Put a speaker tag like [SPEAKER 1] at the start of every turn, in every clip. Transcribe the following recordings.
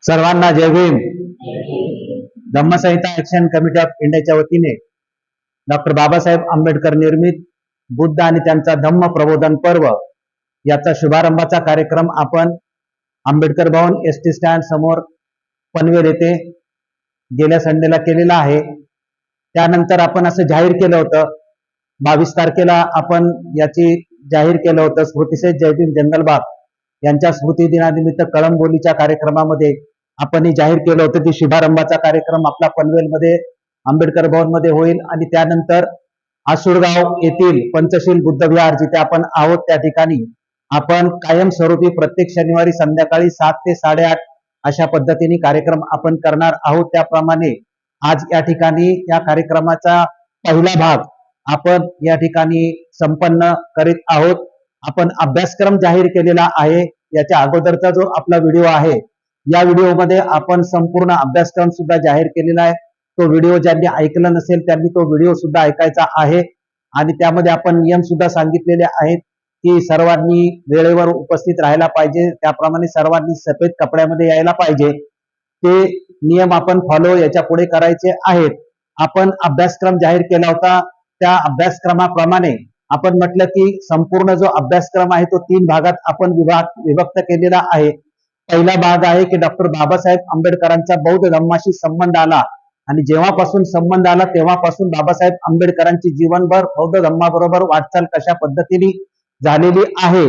[SPEAKER 1] सर्वांना जय Bhim. धम्मसंहिता action committee of इंडियाच्या वतीने डॉक्टर बाबासाहेब आंबेडकर निर्मित बुद्ध आणि त्यांचा धम्म प्रबोधन पर्व याचा शुभारंभाचा कार्यक्रम आपण आंबेडकर भवन एसटी स्टँड समोर पनवेल येथे गेल्या संडेला केलेला आहे. त्यानंतर आपण असं जाहीर केलं होतं, 22 तारखेला आपण याची जाहीर केलं होतं. स्मृतिशेष जयभीम जंगलबाग यांच्या स्मृती दिनानिमित्त कळंबोलीच्या कार्यक्रमामध्ये आपण जाहीर केलं होतं की शुभारंभाचा कार्यक्रम आपला पनवेलमध्ये आंबेडकर भवन मध्ये होईल आणि त्यानंतर आसुरगाव येथील पंचशील बुद्ध विहार जिथे आपण आहोत त्या ठिकाणी आपण कायमस्वरूपी प्रत्येक शनिवारी संध्याकाळी 7 ते 8:30 अशा पद्धतीने कार्यक्रम आपण करणार आहोत. त्याप्रमाणे आज या ठिकाणी या कार्यक्रमाचा पहिला भाग आपण या ठिकाणी संपन्न करीत आहोत. आपण अभ्यासक्रम जाहीर केलेला आहे. याच्या अगोदरचा जो आपला व्हिडिओ आहे, या व्हिडिओमध्ये आपण संपूर्ण अभ्यासक्रम सुद्धा जाहीर केलेला आहे. तो व्हिडिओ ज्यांनी ऐकला नसेल त्यांनी तो व्हिडिओ सुद्धा ऐकायचा आहे. आणि त्यामध्ये आपण नियम सुद्धा सांगितलेले आहेत की सर्वांनी वेळेवर उपस्थित राहायला पाहिजे, त्याप्रमाणे सर्वांनी सफेद कपड्यामध्ये यायला पाहिजे. ते नियम आपण फॉलो याच्या पुढे करायचे आहेत. आपण अभ्यासक्रम जाहीर केला होता, त्या अभ्यासक्रमाप्रमाणे आपण म्हटलं की संपूर्ण जो अभ्यासक्रम आहे तो 3 भागात आपण विभक्त केलेला आहे. पहिला भाग आहे की डॉक्टर बाबासाहेब आंबेडकरांचा बौद्ध धम्माशी संबंध आला आणि जेव्हापासून संबंध आला तेव्हापासून बाबासाहेब आंबेडकरांची जीवनभर बौद्ध धम्माबरोबर वाटचाल कशा पद्धतीने झालेली आहे,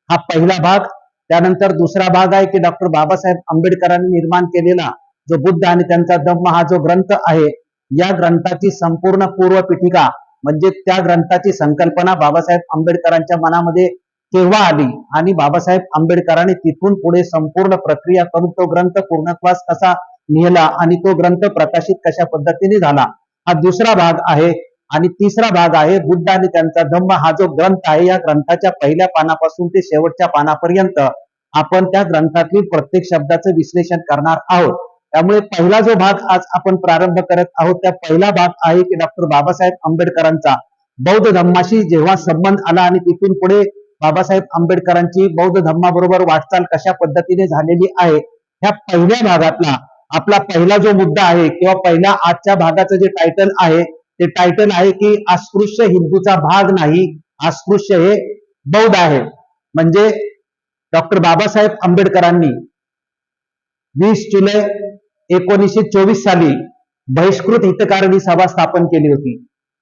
[SPEAKER 1] हा पहिला भाग. त्यानंतर दुसरा भाग आहे की डॉक्टर बाबासाहेब आंबेडकरांनी निर्माण केलेला जो बुद्ध आणि त्यांचा धम्म हा जो ग्रंथ आहे, या ग्रंथाची संपूर्ण पूर्वपीठिका म्हणजे त्या ग्रंथाची संकल्पना बाबासाहेब आंबेडकरांच्या मनामध्ये केव्हा आली आणि बाबासाहेब आंबेडकरांनी तिथून पुढे संपूर्ण प्रक्रिया करून तो ग्रंथ पूर्णत्वास कसा नेला आणि तो ग्रंथ प्रकाशित कशा पद्धतीने झाला, हा दुसरा भाग आहे. आणि तिसरा भाग आहे बुद्ध आणि त्यांचा धम्म हा जो ग्रंथ आहे, या ग्रंथाच्या पहिल्या पानापासून ते शेवटच्या पानापर्यंत आपण त्या ग्रंथातील प्रत्येक शब्दाचं विश्लेषण करणार आहोत. त्यामुळे पहिला जो भाग आज आपण प्रारंभ करत आहोत, त्या पहिला भाग आहे की डॉक्टर बाबासाहेब आंबेडकरांचा बौद्ध धम्माशी जेव्हा संबंध आला आणि तिथून पुढे बाबासाहेब आंबेडकरांची बौद्ध धम्माबरोबर वाटचाल कशा पद्धतीने झालेली आहे, ह्या पहिल्या भागातला आपला पहिला जो मुद्दा आहे किंवा पहिल्या आजच्या भागाचं जे टायटल आहे ते टायटल आहे की अस्पृश्य हिंदूचा भाग नाही, अस्पृश्य हे बौद्ध आहे. म्हणजे डॉक्टर बाबासाहेब आंबेडकरांनी 20 जुलै 1924 साली बहिष्कृत हितकारिणी सभा स्थापन केली होती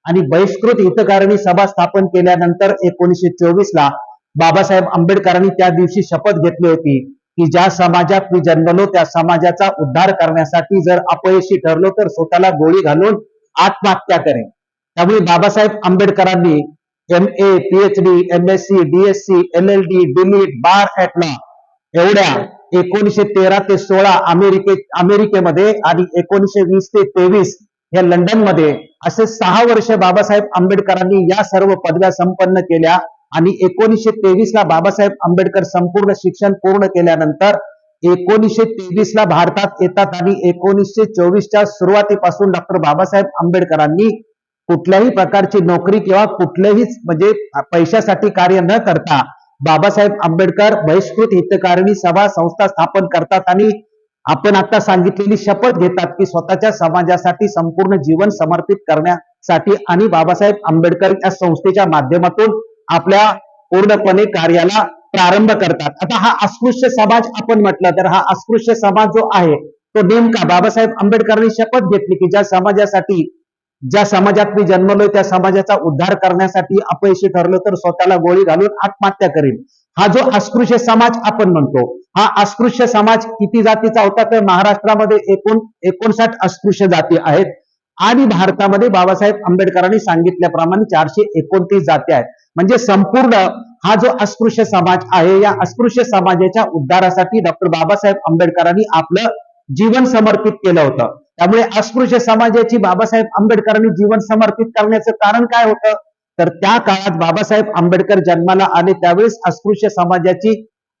[SPEAKER 1] आणि बहिष्कृत हितकारिणी सभा स्थापन केल्यानंतर 1924 ला बाबासाहेब आंबेडकरांनी त्या दिवशी शपथ घेतली होती की ज्या समाजात मी जन्मलो त्या समाजाचा उद्धार करण्यासाठी जर अपयशी ठरलो तर स्वतःला गोळी घालून आत्महत्या करेन. त्यामुळे बाबासाहेब आंबेडकरांनी MA, PhD, MSc, DSc, LLD, DLIT, bar at law एवढ्या 1913 ते 16 अमेरिकेमध्ये आणि 1920 ते 23 या लंडन मध्ये असे 6 वर्ष बाबासाहेब आंबेडकरांनी या सर्व पदव्या संपन्न केल्या. आणि 1923 ला बाबासाहेब आंबेडकर संपूर्ण शिक्षण पूर्ण केल्यानंतर 1923 ला भारतात येतात आणि 1924च्या सुरुवातीपासून डॉक्टर बाबासाहेब आंबेडकरांनी कुठल्याही प्रकारची नोकरी किंवा कुठल्याही म्हणजे पैशासाठी कार्य न करता बाबासाहेब आंबेडकर बहिष्कृत हितकारिणी सभा संस्था स्थापन करतात आणि आपण आता सांगितलेली शपथ घेतात की स्वतःच्या समाजासाठी संपूर्ण जीवन समर्पित करण्यासाठी आणि बाबासाहेब आंबेडकर या संस्थेच्या माध्यमातून आपल्या पूर्णपणे कार्याला प्रारंभ करतात. आता हा अस्पृश्य समाज आपण म्हटलं तर हा अस्पृश्य समाज जो आहे तो नेमका बाबासाहेब आंबेडकरांनी शपथ घेतली की ज्या समाजात मी जन्मलोय त्या समाजाचा उद्धार करण्यासाठी अपयशी ठरलो तर स्वतःला गोळी घालून आत्महत्या करेल. हा जो अस्पृश्य समाज आपण म्हणतो, हा अस्पृश्य समाज किती जातीचा होता तर महाराष्ट्रामध्ये एकूण 59 अस्पृश्य जाती आहेत आणि भारतामध्ये बाबासाहेब आंबेडकरांनी सांगितल्याप्रमाणे 429 जाती आहेत. म्हणजे संपूर्ण हा जो अस्पृश्य समाज आहे, या अस्पृश्य समाजाच्या उद्धारासाठी डॉक्टर बाबासाहेब आंबेडकरांनी आपलं जीवन समर्पित केलं होतं. त्यामुळे अस्पृश्य समाजाची बाबासाहेब आंबेडकरांनी जीवन समर्पित करण्याचं कारण काय होतं तर त्या काळात बाबासाहेब आंबेडकर जन्माला आले त्यावेळेस अस्पृश्य समाजाची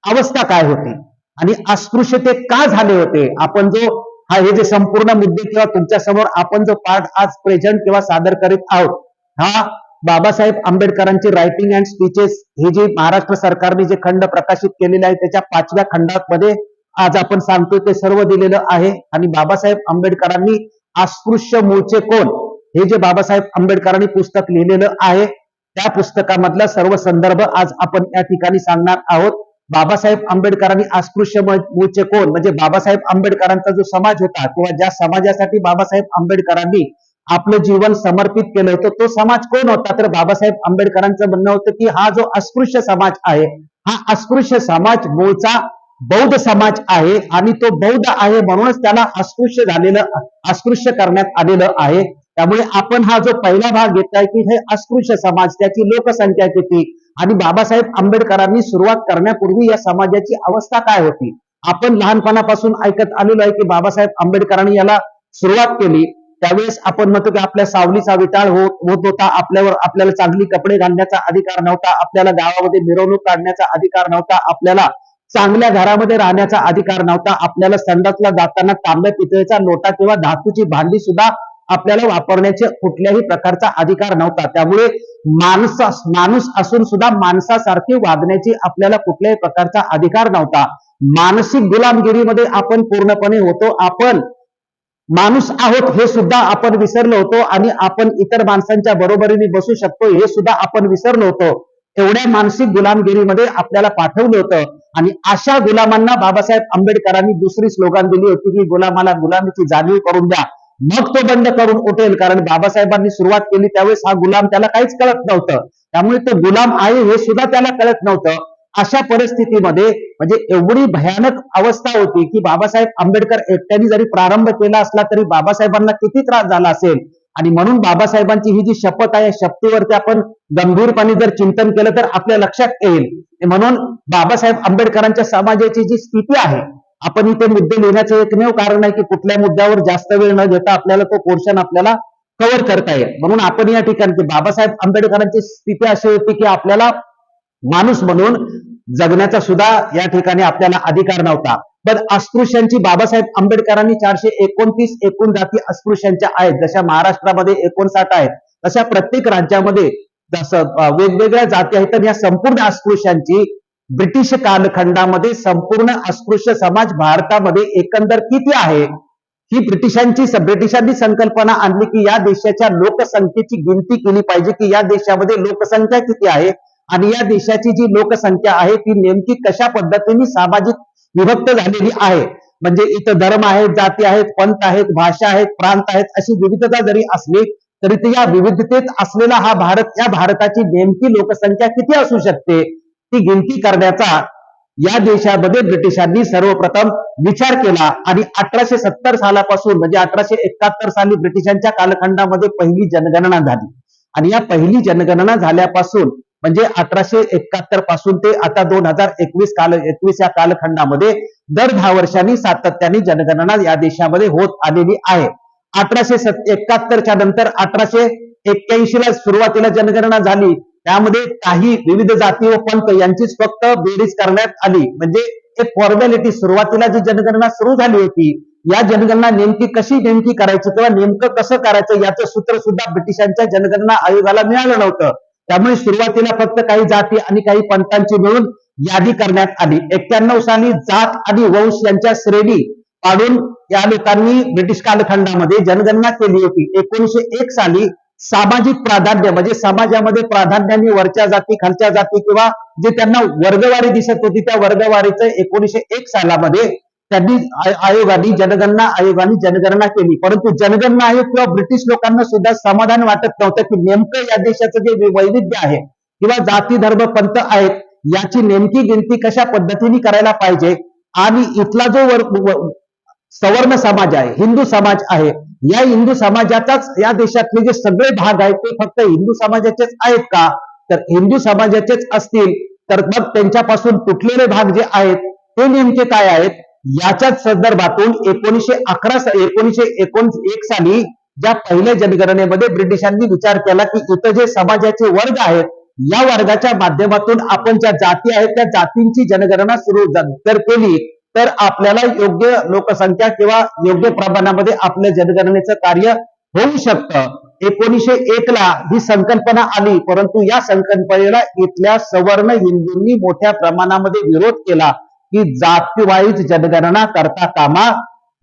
[SPEAKER 1] अवस्था काय होती आणि अस्पृश्यते का झाले होते. आपण जो हे जे संपूर्ण मुद्दे किंवा तुमच्या समोर आपण जो पार्ट आज प्रेझेंट किंवा सादर करीत आहोत, हा बाबासाहेब आंबेडकरांची रायटिंग अँड स्पीचेस हे जे महाराष्ट्र सरकारने जे खंड प्रकाशित केलेले आहे त्याच्या 5व्या खंडामध्ये आज आपण सांगतोय ते सर्व दिलेलं आहे. आणि बाबासाहेब आंबेडकरांनी अस्पृश्य मूळचे कोण हे जे बाबासाहेब आंबेडकरांनी पुस्तक लिहिलेलं आहे त्या पुस्तकामधला सर्व संदर्भ आज आपण या ठिकाणी सांगणार आहोत. बाबासाहेब आंबेडकरांनी अस्पृश्य मूळचे कोण म्हणजे बाबासाहेब आंबेडकरांचा जो समाज होता किंवा ज्या समाजासाठी बाबासाहेब आंबेडकरांनी आपलं जीवन समर्पित केलं होतं तो समाज कोण होता, तर बाबासाहेब आंबेडकरांचं म्हणणं होतं की हा जो अस्पृश्य समाज आहे हा अस्पृश्य समाज मूळचा बौद्ध समाज आहे आणि तो बौद्ध आहे म्हणूनच त्याला अस्पृश्य करण्यात आलेलं आहे. त्यामुळे आपण हा जो पहिला भाग घेतलाय की हे अस्पृश्य समाज त्याची लोकसंख्या किती आणि बाबासाहेब आंबेडकरांनी सुरुवात करण्यापूर्वी या समाजाची अवस्था काय होती. आपण लहानपणापासून ऐकत आलेलो आहे की बाबासाहेब आंबेडकरांनी याला सुरुवात केली त्यावेळेस आपण म्हणतो की आपल्या सावलीचा विटाळ होत होता, आपल्याला चांगली कपडे घालण्याचा अधिकार नव्हता, आपल्याला गावामध्ये मिरवणूक काढण्याचा अधिकार नव्हता, आपल्याला चांगल्या घरामध्ये राहण्याचा अधिकार नव्हता, आपल्याला संडासला जाताना तांब्या पितळेचा लोटा किंवा धातूची भांडी सुद्धा आपल्याला वापरण्याचे कुठल्याही प्रकारचा अधिकार नव्हता. त्यामुळे माणूस असून सुद्धा माणसासारखे वागण्याची आपल्याला कुठल्याही प्रकारचा अधिकार नव्हता. मानसिक गुलामगिरीमध्ये आपण पूर्णपणे होतो. आपण माणूस आहोत हे सुद्धा आपण विसरलो होतो आणि आपण इतर माणसांच्या बरोबरीने बसू शकतो हे सुद्धा आपण विसरलो होतो. एवढ्या मानसिक गुलामगिरीमध्ये आपल्याला पाठवलं होतं आणि अशा गुलामांना बाबासाहेब आंबेडकरांनी दुसरी स्लोगन दिली होती की गुलामाला गुलामीची जाणीव करून द्या मग तो बंड करून उठेल. कारण बाबासाहेबांनी सुरुवात केली त्यावेळेस हा गुलाम त्याला काहीच कळत नव्हतं, त्यामुळे तो गुलाम आहे हे सुद्धा त्याला कळत नव्हतं. अशा परिस्थितीमध्ये म्हणजे एवढी भयानक अवस्था होती की बाबासाहेब आंबेडकर एकट्याने जरी प्रारंभ केला असला तरी बाबासाहेबांना किती त्रास झाला असेल. आणि म्हणून बाबासाहेबांची ही जी शपथ आहे शपथेवरती आपण गंभीरपणे जर चिंतन केलं तर आपल्या लक्षात येईल. म्हणून बाबासाहेब आंबेडकरांच्या समाजाची जी स्थिती आहे आपण इथे मुद्दे लिहिण्याचं एकमेव कारण आहे की कुठल्या मुद्द्यावर जास्त वेळ न घेता आपल्याला तो पोर्शन आपल्याला कव्हर करता येईल. म्हणून आपण या ठिकाणी बाबासाहेब आंबेडकरांची स्थिती अशी होती की आपल्याला माणूस म्हणून जगण्याचा सुद्धा या ठिकाणी आपल्याला अधिकार नव्हता. पण अस्पृश्यांची बाबासाहेब आंबेडकरांनी 429 एकूण जाती अस्पृश्यांच्या आहेत. जशा महाराष्ट्रामध्ये 59 आहेत तशा प्रत्येक राज्यामध्ये जसं वेगवेगळ्या जाती आहेत. तर या संपूर्ण अस्पृश्यांची ब्रिटिश कालखंडामध्ये संपूर्ण अस्पृश्य समाज भारतामध्ये एकंदर किती आहे ही ब्रिटिशांनी संकल्पना आणली की या देशाच्या लोकसंख्येची गिनती केली पाहिजे की या देशामध्ये लोकसंख्या किती आहे आणि या देशाची जी लोकसंख्या आहे ती नेमकी कशा पद्धतीने सामाजिक विभक्त झालेली आहे. म्हणजे इथं धर्म आहेत, जाती आहेत, पंथ आहेत, भाषा आहेत, प्रांत आहेत, अशी विविधता जरी असली तरी ते या विविधतेत असलेला हा भारत या भारताची नेमकी लोकसंख्या किती असू शकते ती गिनती करण्याचा या देशामध्ये ब्रिटिशांनी सर्वप्रथम विचार केला. आणि 1870 सालापासून म्हणजे 1871 साली ब्रिटिशांच्या कालखंडामध्ये पहिली जनगणना झाली आणि या पहिली जनगणना झाल्यापासून म्हणजे 1871 पासून ते आता 2021 या कालखंडामध्ये दर 10 वर्षांनी सातत्याने जनगणना या देशामध्ये होत आलेली आहे. 1871च्या नंतर 1881 ला सुरुवातीला जनगणना झाली. त्यामध्ये काही विविध जाती व पंथ यांचीच फक्त बेरीज करण्यात आली. म्हणजे एक फॉर्मॅलिटी सुरुवातीला जी जनगणना सुरू झाली होती या जनगणना नेमकी करायची किंवा नेमकं कसं करायचं याचं सूत्र सुद्धा ब्रिटिशांच्या जनगणना आयोगाला मिळालं नव्हतं. त्यामुळे सुरुवातीला फक्त काही जाती आणि काही पंथांची मिळून यादी करण्यात आली. 91 साली जात आणि वंश यांच्या श्रेणी पाडून या लोकांनी ब्रिटिश कालखंडामध्ये जनगणना केली होती. 1901 साली सामाजिक प्राधान्य म्हणजे समाजामध्ये प्राधान्याने वरच्या जाती खालच्या जाती किंवा जे त्यांना वर्गवारी दिसत होती त्या वर्गवारीचं 1901 सालामध्ये त्यांनी जनगणना आयोगाने जनगणना केली. परंतु जनगणना आयोग किंवा ब्रिटिश लोकांना सुद्धा समाधान वाटत नव्हतं की नेमकं या देशाचं जे वैविध्य आहे किंवा जाती धर्म पंथ आहेत याची नेमकी गिनती कशा पद्धतीने करायला पाहिजे. आणि इथला जो सवर्ण समाज आहे हिंदू समाज आहे या हिंदू समाजाचाच या देशातले जे सगळे भाग आहेत ते फक्त हिंदू समाजाचेच आहेत का, तर हिंदू समाजाचेच असतील तर मग त्यांच्यापासून तुटलेले भाग जे आहेत ते नेमके काय आहेत याच्याच संदर्भातून 1901 साली ज्या पहिल्या जनगणनेमध्ये ब्रिटिशांनी विचार केला की इथं जे समाजाचे वर्ग आहेत या वर्गाच्या माध्यमातून आपण ज्या जाती आहेत त्या जातींची जनगणना सुरू जर केली तर आपल्याला योग्य लोकसंख्या किंवा योग्य प्रमाणामध्ये आपल्या जनगणनेचं कार्य होऊ शकतं. 1901 ला ही संकल्पना आली परंतु या संकल्पनेला इथल्या सवर्ण हिंदूंनी मोठ्या प्रमाणामध्ये विरोध केला की जातीवाईज जनगणना करता कामा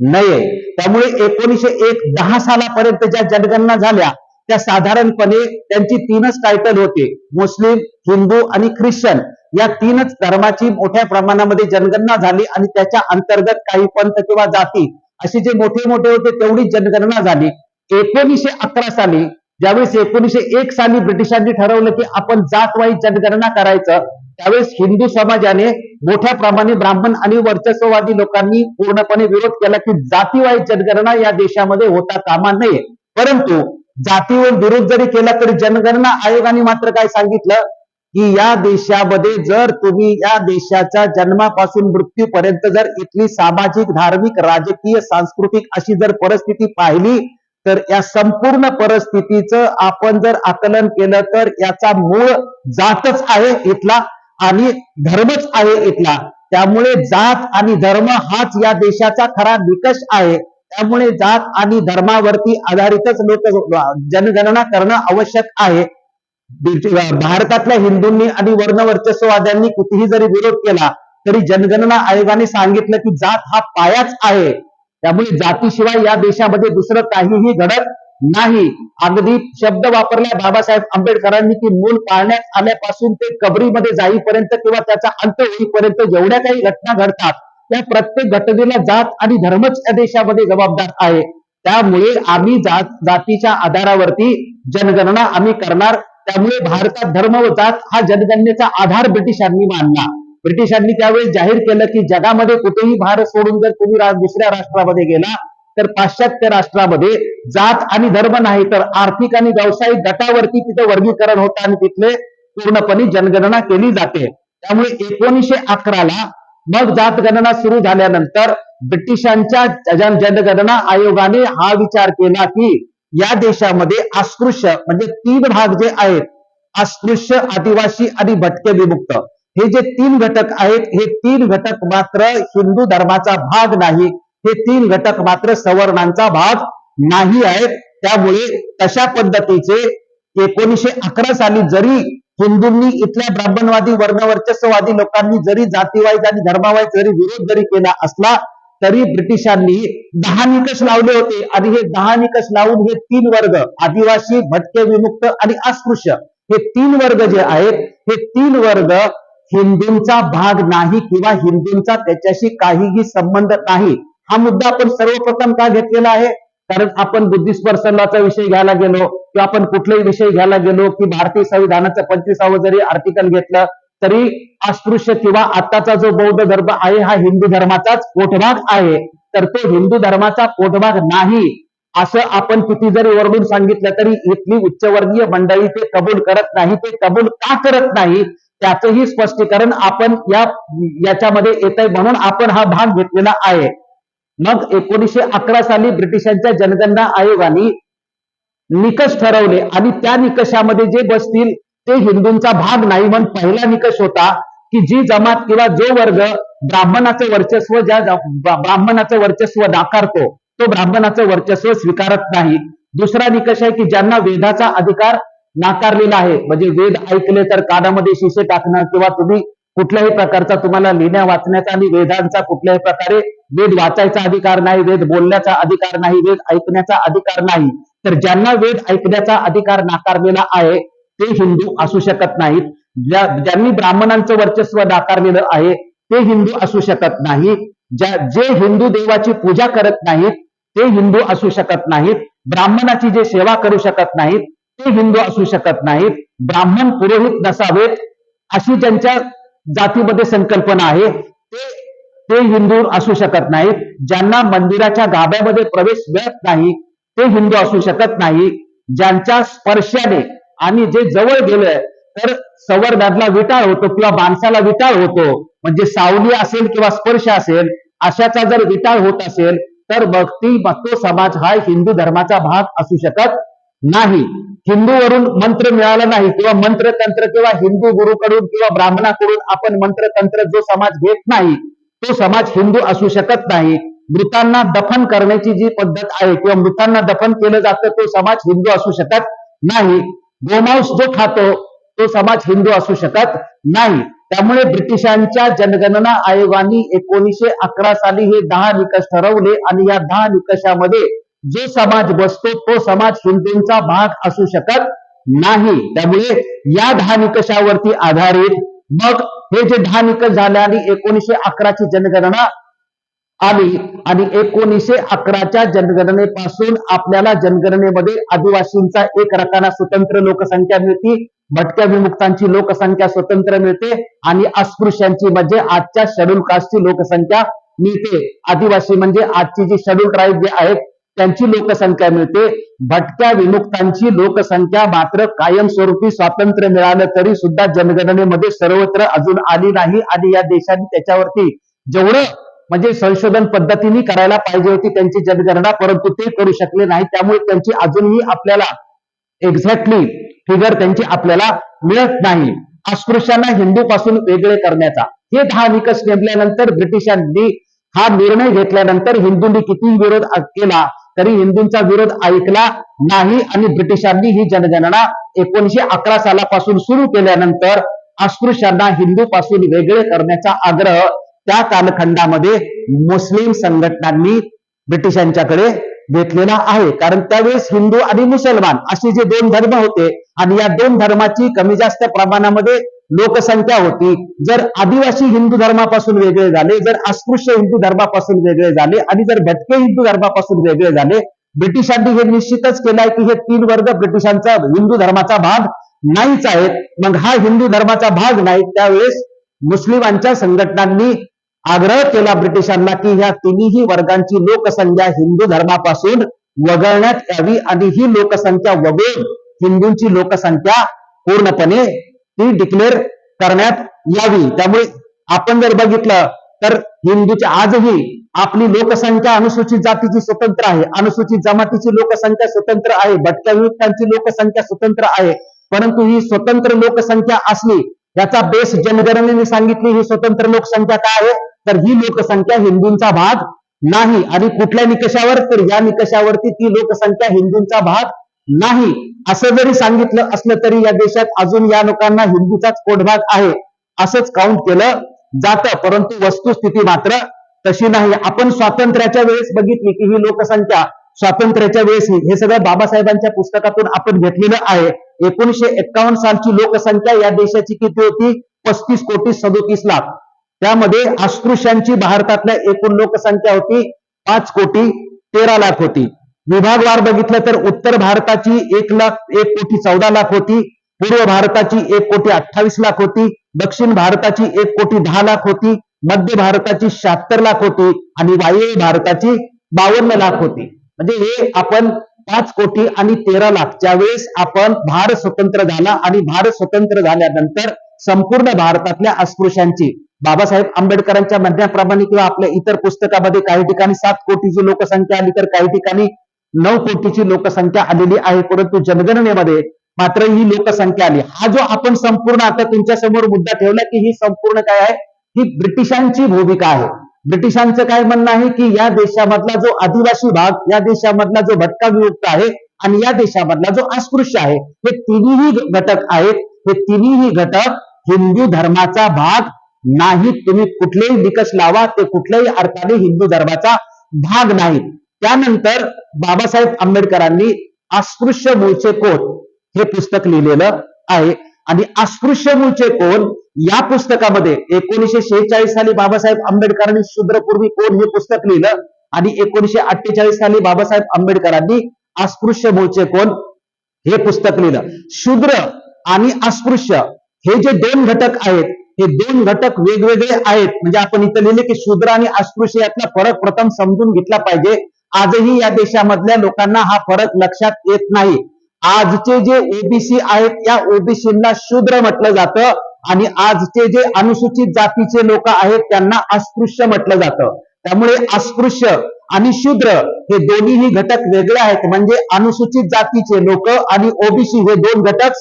[SPEAKER 1] नये. त्यामुळे 1910 सालापर्यंत ज्या जनगणना झाल्या त्या साधारणपणे त्यांची तीनच टायटल होते, मुस्लिम, हिंदू आणि ख्रिश्चन. या तीनच धर्माची मोठ्या प्रमाणामध्ये जनगणना झाली आणि त्याच्या अंतर्गत काही पंथ किंवा जाती असे जे मोठे मोठे होते तेवढी जनगणना झाली. 1911 साली ज्यावेळेस 1901 साली ब्रिटिशांनी ठरवलं की आपण जातवाईज जनगणना करायचं, त्यावेळेस हिंदू समाजाने मोठ्या प्रमाणे ब्राह्मण आणि वर्चस्ववादी लोकांनी पूर्णपणे विरोध केला की जातीवाईज जनगणना या देशामध्ये होता कामा नये. परंतु जातीवर विरोध जरी केला तरी जनगणना आयोगाने मात्र काय सांगितलं की या देशामध्ये जर तुम्ही या देशाच्या जन्मापासून मृत्यूपर्यंत जर इथली सामाजिक, धार्मिक, राजकीय, सांस्कृतिक अशी जर परिस्थिती पाहिली तर या संपूर्ण परिस्थितीचं आपण जर आकलन केलं तर याचा मूळ जातच आहे इथला आणि धर्मच आहे इथला. त्यामुळे जात आणि धर्म हाच या देशाचा खरा निकष आहे. त्यामुळे जात आणि धर्मावरती आधारितच लोक जनगणना करणं आवश्यक आहे. भारतातल्या हिंदूंनी आणि वर्णवर्चस्ववाद्यांनी कितीही जरी विरोध केला तरी जनगणना आयोगाने सांगितलं की जात हा पायाच आहे. त्यामुळे जातीशिवाय या देशामध्ये दुसरं काहीही घडत नाही. अगदी शब्द वापरला बाबासाहेब आंबेडकरांनी की मूल पाळण्यात आल्यापासून ते कबरीमध्ये जाईपर्यंत किंवा त्याचा अंत होईपर्यंत जेवढ्या काही घटना घडतात त्या प्रत्येक घटनेला जात आणि धर्मच या देशामध्ये जबाबदार आहे. त्यामुळे आम्ही जातीच्या आधारावरती जनगणना आम्ही करणार. त्यामुळे भारतात धर्म व जात हा जनगणनेचा आधार ब्रिटिशांनी मानला. ब्रिटिशांनी त्यावेळेस जाहीर केलं की जगामध्ये कुठेही भारत सोडून जर तुम्ही दुसऱ्या राष्ट्रामध्ये गेला तर पाश्चात्य राष्ट्रामध्ये जात आणि धर्म नाही तर आर्थिक आणि व्यावसायिक गटावरती तिथे वर्गीकरण होतं आणि तिथले पूर्णपणे जनगणना केली जाते. त्यामुळे 1911 मग जात गणना सुरू झाल्यानंतर ब्रिटिशांच्या जनगणना आयोगाने हा विचार केला की या देशामध्ये अस्पृश्य म्हणजे 3 भाग जे आहेत, अस्पृश्य, आदिवासी आणि भटके विमुक्त, हे जे 3 घटक आहेत हे 3 घटक मात्र हिंदू धर्माचा भाग नाही. हे 3 घटक मात्र सवर्णांचा भाग नाही आहेत. त्यामुळे तशा पद्धतीचे 1911 साली जरी हिंदूंनी इथल्या ब्राह्मणवादी, वर्णवर्चस्ववादी लोकांनी जरी जातीवाईज आणि धर्मावाईज जरी विरोध जरी केला असला तरी ब्रिटिशांनी 10 निकष लावले होते आणि हे 10 निकष लावून हे 3 वर्ग, आदिवासी, भटके विमुक्त आणि अस्पृश्य, हे 3 वर्ग जे आहेत हे 3 वर्ग हिंदूंचा भाग नाही किंवा हिंदूंचा त्याच्याशी काहीही संबंध नाही. हा मुद्दा आपण सर्वप्रथम का घेतलेला आहे? कारण आपण बुद्धिस्ट पर्सन लॉचा विषय घ्यायला गेलो किंवा आपण कुठलाही विषय घ्यायला गेलो की भारतीय संविधानाचं 25वे जरी आर्टिकल घेतलं तरी अस्पृश्य किंवा आताचा जो बौद्ध धर्म आहे हा हिंदू धर्माचाच पोटभाग आहे. तर तो हिंदू धर्माचा पोटभाग नाही असं आपण किती जरी ओरडून सांगितलं तरी इथली उच्चवर्गीय मंडळी ते कबूल करत नाही. ते कबूल का करत नाही त्याचंही स्पष्टीकरण आपण याच्यामध्ये येत आहे म्हणून आपण हा भाग घेतलेला आहे. मग 1911 साली ब्रिटिशांच्या जनगणना आयोगाने निकष ठरवले आणि त्या निकषामध्ये जे बसतील ते हिंदूंचा भाग नाही. म्हणून पहिला निकष होता की जी जमात किंवा जो वर्ग ब्राह्मणाचं वर्चस्व, ब्राह्मणाचं वर्चस्व नाकारतो तो ब्राह्मणाचं वर्चस्व स्वीकारत नाही. दुसरा निकष आहे की ज्यांना वेदाचा अधिकार नाकारलेला आहे, म्हणजे वेद ऐकले तर कानामध्ये शिसे टाकणं किंवा तुम्ही कुठल्याही प्रकारचा तुम्हाला लिहिण्या वाचण्याचा आणि वेदांचा कुठल्याही प्रकारे वेद वाचायचा अधिकार नाही, वेद बोलण्याचा अधिकार नाही, वेद ऐकण्याचा अधिकार नाही. तर ज्यांना वेद ऐकण्याचा अधिकार नाकारलेला आहे ते हिंदू असू शकत नाहीत. ज्यांनी ब्राह्मणांचं वर्चस्व नाकारलेलं आहे ते हिंदू असू शकत नाहीत. जे हिंदू देवाची पूजा करत नाहीत ते हिंदू असू शकत नाहीत. ब्राह्मणाची जे सेवा करू शकत नाहीत ते हिंदू असू शकत नाहीत. ब्राह्मण पुरोहित नसावेत अशी ज्यांच्या जातीमध्ये संकल्पना आहे ते हिंदू असू शकत नाहीत. ज्यांना मंदिराच्या गाभ्यामध्ये प्रवेश मिळत नाही ते हिंदू असू शकत नाही. ज्यांच्या स्पर्शाने आणि जे जवळ गेलं तर संवर्णाला विटाळ होतो किंवा माणसाला विटाळ होतो, म्हणजे सावली असेल किंवा स्पर्श असेल अशाचा जर विटाळ होत असेल तर मग तो समाज हा हिंदू धर्माचा भाग असू शकत नाही. हिंदूवरून मंत्र मिळाला नाही किंवा मंत्र तंत्र किंवा हिंदू गुरुकडून किंवा ब्राह्मणाकडून आपण मंत्र तंत्र जो समाज घेत नाही तो समाज हिंदू असू शकत नाही. मृतांना दफन करण्याची जी पद्धत आहे किंवा मृतांना दफन केलं जातं तो समाज हिंदू असू शकत नाही. गोमांस जो खातो तो समाज हिंदू असू शकत नाही. त्यामुळे ब्रिटिशांच्या जनगणना आयोगाने 1911 साली हे 10 निकष ठरवले आणि या 10 निकषामध्ये जो समाज बसतो तो समाज हिंदूंचा भाग असू शकत नाही. त्यामुळे या 10 निकषावरती आधारित मग हे जे 10 निकष झाले आणि 1911 ची जनगणना आली आणि 1911च्या जनगणनेपासून आपल्याला जनगणनेमध्ये आदिवासींचा एक रकाना स्वतंत्र लोकसंख्या मिळते, भटक्या विमुक्तांची लोकसंख्या स्वतंत्र मिळते आणि अस्पृश्यांची म्हणजे आजच्या शेड्यूल कास्टची लोकसंख्या मिळते. आदिवासी म्हणजे आजची जी शेड्यूल ट्राईब जे आहेत त्यांची लोकसंख्या मिळते. भटक्या विमुक्तांची लोकसंख्या मात्र कायमस्वरूपी स्वातंत्र्य मिळालं तरी सुद्धा जनगणनेमध्ये सर्वत्र अजून आली नाही आणि या देशाने त्याच्यावरती जेवढं म्हणजे संशोधन पद्धतीने करायला पाहिजे होती त्यांची जनगणना, परंतु ते करू शकले नाही. त्यामुळे त्यांची अजूनही आपल्याला एक्झॅक्टली फिगर त्यांची आपल्याला मिळत नाही. अस्पृश्यांना हिंदू पासून वेगळे करण्याचा हे 10 निकष नेमल्यानंतर ब्रिटिशांनी हा निर्णय घेतल्यानंतर हिंदूंनी किती विरोध केला तरी हिंदूंचा विरोध ऐकला नाही आणि ब्रिटिशांनी ही जनगणना 1911 सालापासून सुरू केल्यानंतर अस्पृश्यांना हिंदू पासून वेगळे करण्याचा आग्रह त्या कालखंडामध्ये मुस्लिम संघटनांनी ब्रिटिशांच्याकडे घेतलेला आहे. कारण त्यावेळेस हिंदू आणि मुसलमान असे जे दोन धर्म होते आणि या दोन धर्माची कमी जास्त प्रमाणामध्ये लोकसंख्या होती. जर आदिवासी हिंदू धर्मापासून वेगळे झाले, जर अस्पृश्य हिंदू धर्मापासून वेगळे झाले आणि जर भटके हिंदू धर्मापासून वेगळे झाले, ब्रिटिशांनी हे निश्चितच केलंय की हे 3 वर्ग ब्रिटिशांचा हिंदू धर्माचा भाग नाहीच आहेत. मग हा हिंदू धर्माचा भाग नाही. त्यावेळेस मुस्लिमांच्या संघटनांनी आग्रह केला ब्रिटिशांना की ह्या तिन्ही वर्गांची लोकसंख्या हिंदू धर्मापासून वगळण्यात यावी आणि ही लोकसंख्या वगळून हिंदूंची लोकसंख्या पूर्णपणे ती डिक्लेअर करण्यात यावी. त्यामुळे आपण जर बघितलं तर हिंदूच्या आजही आपली लोकसंख्या अनुसूचित जातीची स्वतंत्र आहे, अनुसूचित जमातीची लोकसंख्या स्वतंत्र आहे, भटक्या विमुक्तांची लोकसंख्या स्वतंत्र आहे. परंतु ही स्वतंत्र लोकसंख्या असली याचा बेस जनगणनेने सांगितली ही स्वतंत्र लोकसंख्या काय आहे तर ही लोकसंख्या हिंदूंचा भाग नाही. आणि कुठल्या निकषावर तर या निकषावरती ती लोकसंख्या हिंदूंचा भाग नाही असं जरी सांगितलं असलं तरी या देशात अजून या लोकांना हिंदूचाच पोटभाग आहे असंच काउंट केलं जातं. परंतु वस्तुस्थिती मात्र तशी नाही. आपण स्वातंत्र्याच्या वेळेस बघितली की ही लोकसंख्या स्वातंत्र्याच्या वेळेस हे सगळं बाबासाहेबांच्या पुस्तकातून आपण घेतलेलं आहे. 1951 सालची लोकसंख्या या देशाची किती होती 35,37,00,000. त्यामध्ये अस्पृश्यांची भारतातल्या एकूण लोकसंख्या होती 5,13,00,000 होती. विभागवार बघितलं तर उत्तर भारताची 1,01,14,00,000 होती, पूर्व भारताची 1,28,00,000 होती, दक्षिण भारताची 1,10,00,000 होती, मध्य भारताची 76,00,000 होती आणि वायव्य भारताची 52,00,000 होती. म्हणजे हे आपण 5,13,00,000 ज्यावेळेस आपण भारत स्वतंत्र झाला आणि भारत स्वतंत्र झाल्यानंतर संपूर्ण भारतातल्या अस्पृश्यांची बाबासाहेब आंबेडकरांच्या म्हणण्याप्रमाणे किंवा आपल्या इतर पुस्तकामध्ये काही ठिकाणी 7 कोटीची लोकसंख्या आली तर काही ठिकाणी 9 कोटीची लोकसंख्या आलेली आहे. परंतु जनगणनेमध्ये मात्र ही लोकसंख्या आली. हा जो आपण संपूर्ण आता तुमच्या समोर मुद्दा ठेवला की ही संपूर्ण काय आहे ही ब्रिटिशांची भूमिका आहे. ब्रिटिशांचं काय म्हणणं आहे की या देशामधला जो आदिवासी भाग, या देशामधला जो भटका विमुक्त आहे आणि या देशामधला जो अस्पृश्य आहे हे तिन्ही घटक आहेत. हे तिन्ही घटक हिंदू धर्माचा भाग नाही. तुम्ही कुठलेही निकष लावा ते कुठल्याही अर्थाने हिंदू धर्माचा भाग नाही. त्यानंतर बाबासाहेब आंबेडकरांनी अस्पृश्य मूळचे कोण हे पुस्तक लिहिलेलं आहे आणि अस्पृश्य मूळचे कोण या पुस्तकामध्ये 1946 साली बाबासाहेब आंबेडकरांनी शूद्रपूर्वी कोण हे पुस्तक लिहिलं आणि 1948 साली बाबासाहेब आंबेडकरांनी अस्पृश्य मूळचे कोण हे पुस्तक लिहिलं. शूद्र आणि अस्पृश्य हे जे 2 घटक आहेत हे 2 घटक वेगवेगळे आहेत. म्हणजे आपण इथं लिहिले की शूद्र आणि अस्पृश्य यातला फरक प्रथम समजून घेतला पाहिजे. आजही या देशामधल्या लोकांना हा फरक लक्षात येत नाही. आजचे जे ओबीसी आहेत या ओबीसींना शूद्र म्हटलं जातं आणि आजचे जे अनुसूचित जातीचे लोक आहेत त्यांना अस्पृश्य म्हटलं जातं. त्यामुळे अस्पृश्य आणि शूद्र हे दोन्हीही घटक वेगळे आहेत. म्हणजे अनुसूचित जातीचे लोक आणि ओबीसी हे 2 घटक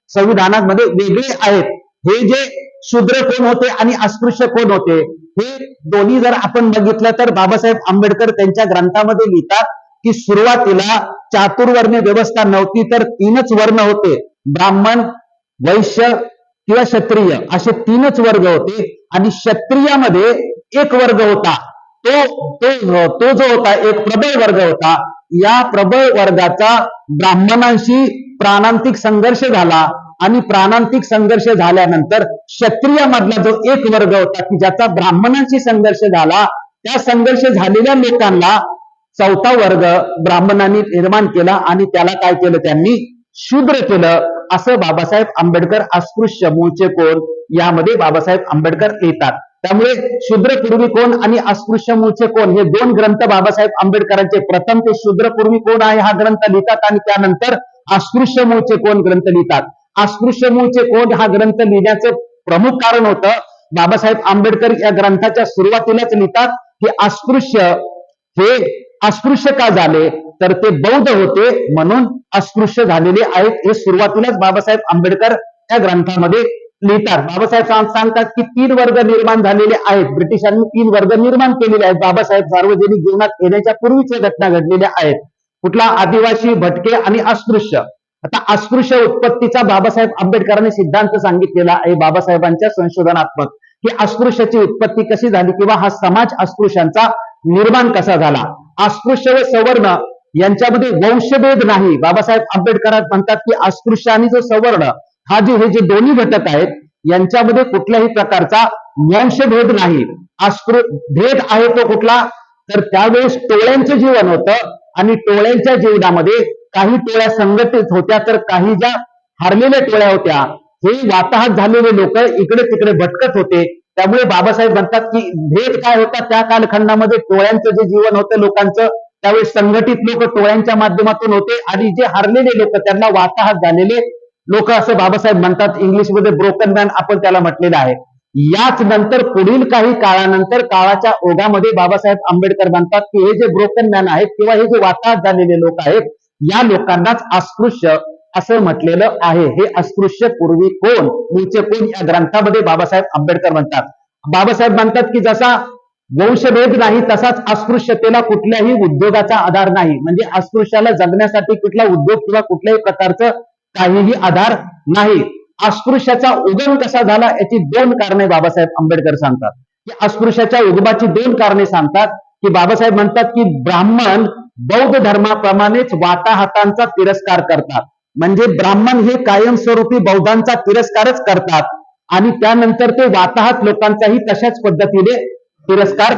[SPEAKER 1] संविधानामध्ये वेगळे आहेत. हे जे शूद्र कोण होते आणि अस्पृश्य कोण होते हे दोन्ही जर आपण बघितलं तर बाबासाहेब आंबेडकर त्यांच्या ग्रंथामध्ये लिहितात की सुरुवातीला चातुर्वर्ण्य व्यवस्था नव्हती तर 3च वर्ण होते, ब्राह्मण, वैश्य किंवा क्षत्रिय असे तीनच वर्ग होते आणि क्षत्रियामध्ये एक वर्ग होता तो तो तो जो होता एक प्रबळ वर्ग होता. या प्रबळ वर्गाचा ब्राह्मणांशी प्राणांतिक संघर्ष झाला आणि प्राणांतिक संघर्ष झाल्यानंतर क्षत्रियामधला जो एक वर्ग होता की ज्याचा ब्राह्मणांशी संघर्ष झाला, त्या संघर्ष झालेल्या लोकांना चौथा वर्ग ब्राह्मणांनी निर्माण केला आणि त्याला काय केलं, त्यांनी शूद्र केलं. असं बाबासाहेब आंबेडकर अस्पृश्य मूळचे कोण यामध्ये बाबासाहेब आंबेडकर लिहितात. त्यामुळे शूद्र पूर्वी कोण आणि अस्पृश्य मूळचे कोण हे दोन ग्रंथ बाबासाहेब आंबेडकरांचे. प्रथम ते शूद्र पूर्वी कोण आहे हा ग्रंथ लिहितात आणि त्यानंतर अस्पृश्य मूळचे कोण ग्रंथ लिहितात. अस्पृश्य मूळचे कोण हा ग्रंथ लिहिण्याचं प्रमुख कारण होतं, बाबासाहेब आंबेडकर या ग्रंथाच्या सुरुवातीलाच लिहितात की अस्पृश्य हे अस्पृश्य का झाले, तर ते बौद्ध होते म्हणून अस्पृश्य झालेले आहेत. हे सुरुवातीलाच बाबासाहेब आंबेडकर या ग्रंथामध्ये लिहितात. बाबासाहेब सांगतात की 3 वर्ग निर्माण झालेले आहेत. ब्रिटिशांनी 3 वर्ग निर्माण केलेले आहेत. बाबासाहेब सार्वजनिक जीवनात येण्याच्या पूर्वीच्या घटना घडलेल्या आहेत. कुठला, आदिवासी, भटके आणि अस्पृश्य. आता अस्पृश्य उत्पत्तीचा बाबासाहेब आंबेडकरांनी सिद्धांत सांगितलेला आहे बाबासाहेबांच्या संशोधनात्मक, की अस्पृश्याची उत्पत्ती कशी झाली किंवा हा समाज अस्पृश्यांचा निर्माण कसा झाला. अस्पृश्य व सवर्ण यांच्यामध्ये वंशभेद नाही. बाबासाहेब आंबेडकर म्हणतात की अस्पृश्य आणि जो सवर्ण हे जे दोन्ही घटक आहेत यांच्यामध्ये कुठल्याही प्रकारचा वंशभेद नाही. भेद आहे तो कुठला, तर त्यावेळेस टोळ्यांचं जीवन होतं आणि टोळ्यांच्या जीवनामध्ये काही टोळ्या संघटित होत्या तर काही ज्या हरलेल्या टोळ्या होत्या हे वाताहत झालेले लोक इकडे तिकडे भटकत होते. त्यामुळे बाबासाहेब म्हणतात की भेद काय होता त्या कालखंडामध्ये, टोळ्यांचं जे जीवन होतं लोकांचं त्यावेळेस संघटित लोक टोळ्यांच्या माध्यमातून होते आणि जे हरलेले लोक त्यांना वाताहत झालेले लोक असं बाबासाहेब म्हणतात. इंग्लिशमध्ये ब्रोकन मॅन आपण त्याला म्हटलेलं आहे. याच नंतर पुढील काही काळानंतर काळाच्या ओघामध्ये बाबासाहेब आंबेडकर म्हणतात की हे जे ब्रोकन मॅन आहेत किंवा हे जे वाताहत झालेले लोक आहेत या लोकांनाच अस्पृश्य असं म्हटलेलं आहे. हे अस्पृश्य पूर्वी कोण मूळचे कोण या ग्रंथामध्ये बाबासाहेब आंबेडकर म्हणतात. बाबासाहेब म्हणतात की जसा वंशभेद नाही तसाच अस्पृश्यतेला कुठल्याही उद्योगाचा आधार नाही. म्हणजे अस्पृश्याला जगण्यासाठी कुठला उद्योग किंवा कुठल्याही प्रकारचं काहीही आधार नाही. अस्पृश्याचा उगम कसा झाला याची 2 कारणे बाबासाहेब आंबेडकर सांगतात. की अस्पृश्याच्या उगमाची 2 कारणे सांगतात. की बाबासाहेब म्हणतात की ब्राह्मण बौद्ध धर्माप्रमाणेच वाताहतांचा तिरस्कार करतात. म्हणजे ब्राह्मण हे कायमस्वरूपी बौद्धांचा तिरस्कारच करतात आणि त्यानंतर ते वाताहत लोकांचाही तशाच पद्धतीने तिरस्कार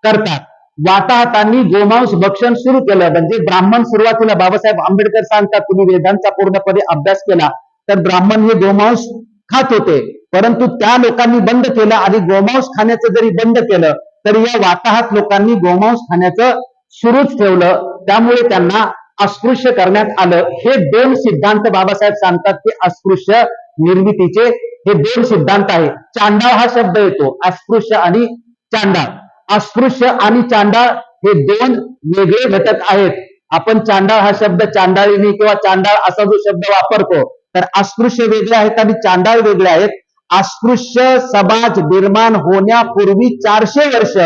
[SPEAKER 1] करतात. वाताहतांनी गोमांस भक्षण सुरू केलं. म्हणजे ब्राह्मण सुरुवातीला बाबासाहेब आंबेडकर सांगतात, तुम्ही वेदांचा पूर्णपणे अभ्यास केला तर ब्राह्मण हे गोमांस खात होते, परंतु त्या लोकांनी बंद केलं आणि गोमांस खाण्याचं जरी बंद केलं तरी या वाताहत लोकांनी गोमांस खाण्याचं सुरूच ठेवलं. त्यामुळे त्यांना अस्पृश्य करण्यात आलं. हे 2 सिद्धांत बाबासाहेब सांगतात की अस्पृश्य निर्मितीचे हे 2 सिद्धांत आहे. चांडाळ हा शब्द येतो, अस्पृश्य आणि चांडाळ. अस्पृश्य आणि चांडाळ हे 2 वेगळे घटक आहेत. आपण चांडाळ हा शब्द चांडाळीनी किंवा चांडाळ असा जो शब्द वापरतो तर अस्पृश्य वेगळे आहेत आणि चांडाळ वेगळे आहेत. अस्पृश्य समाज निर्माण होण्यापूर्वी 400 वर्ष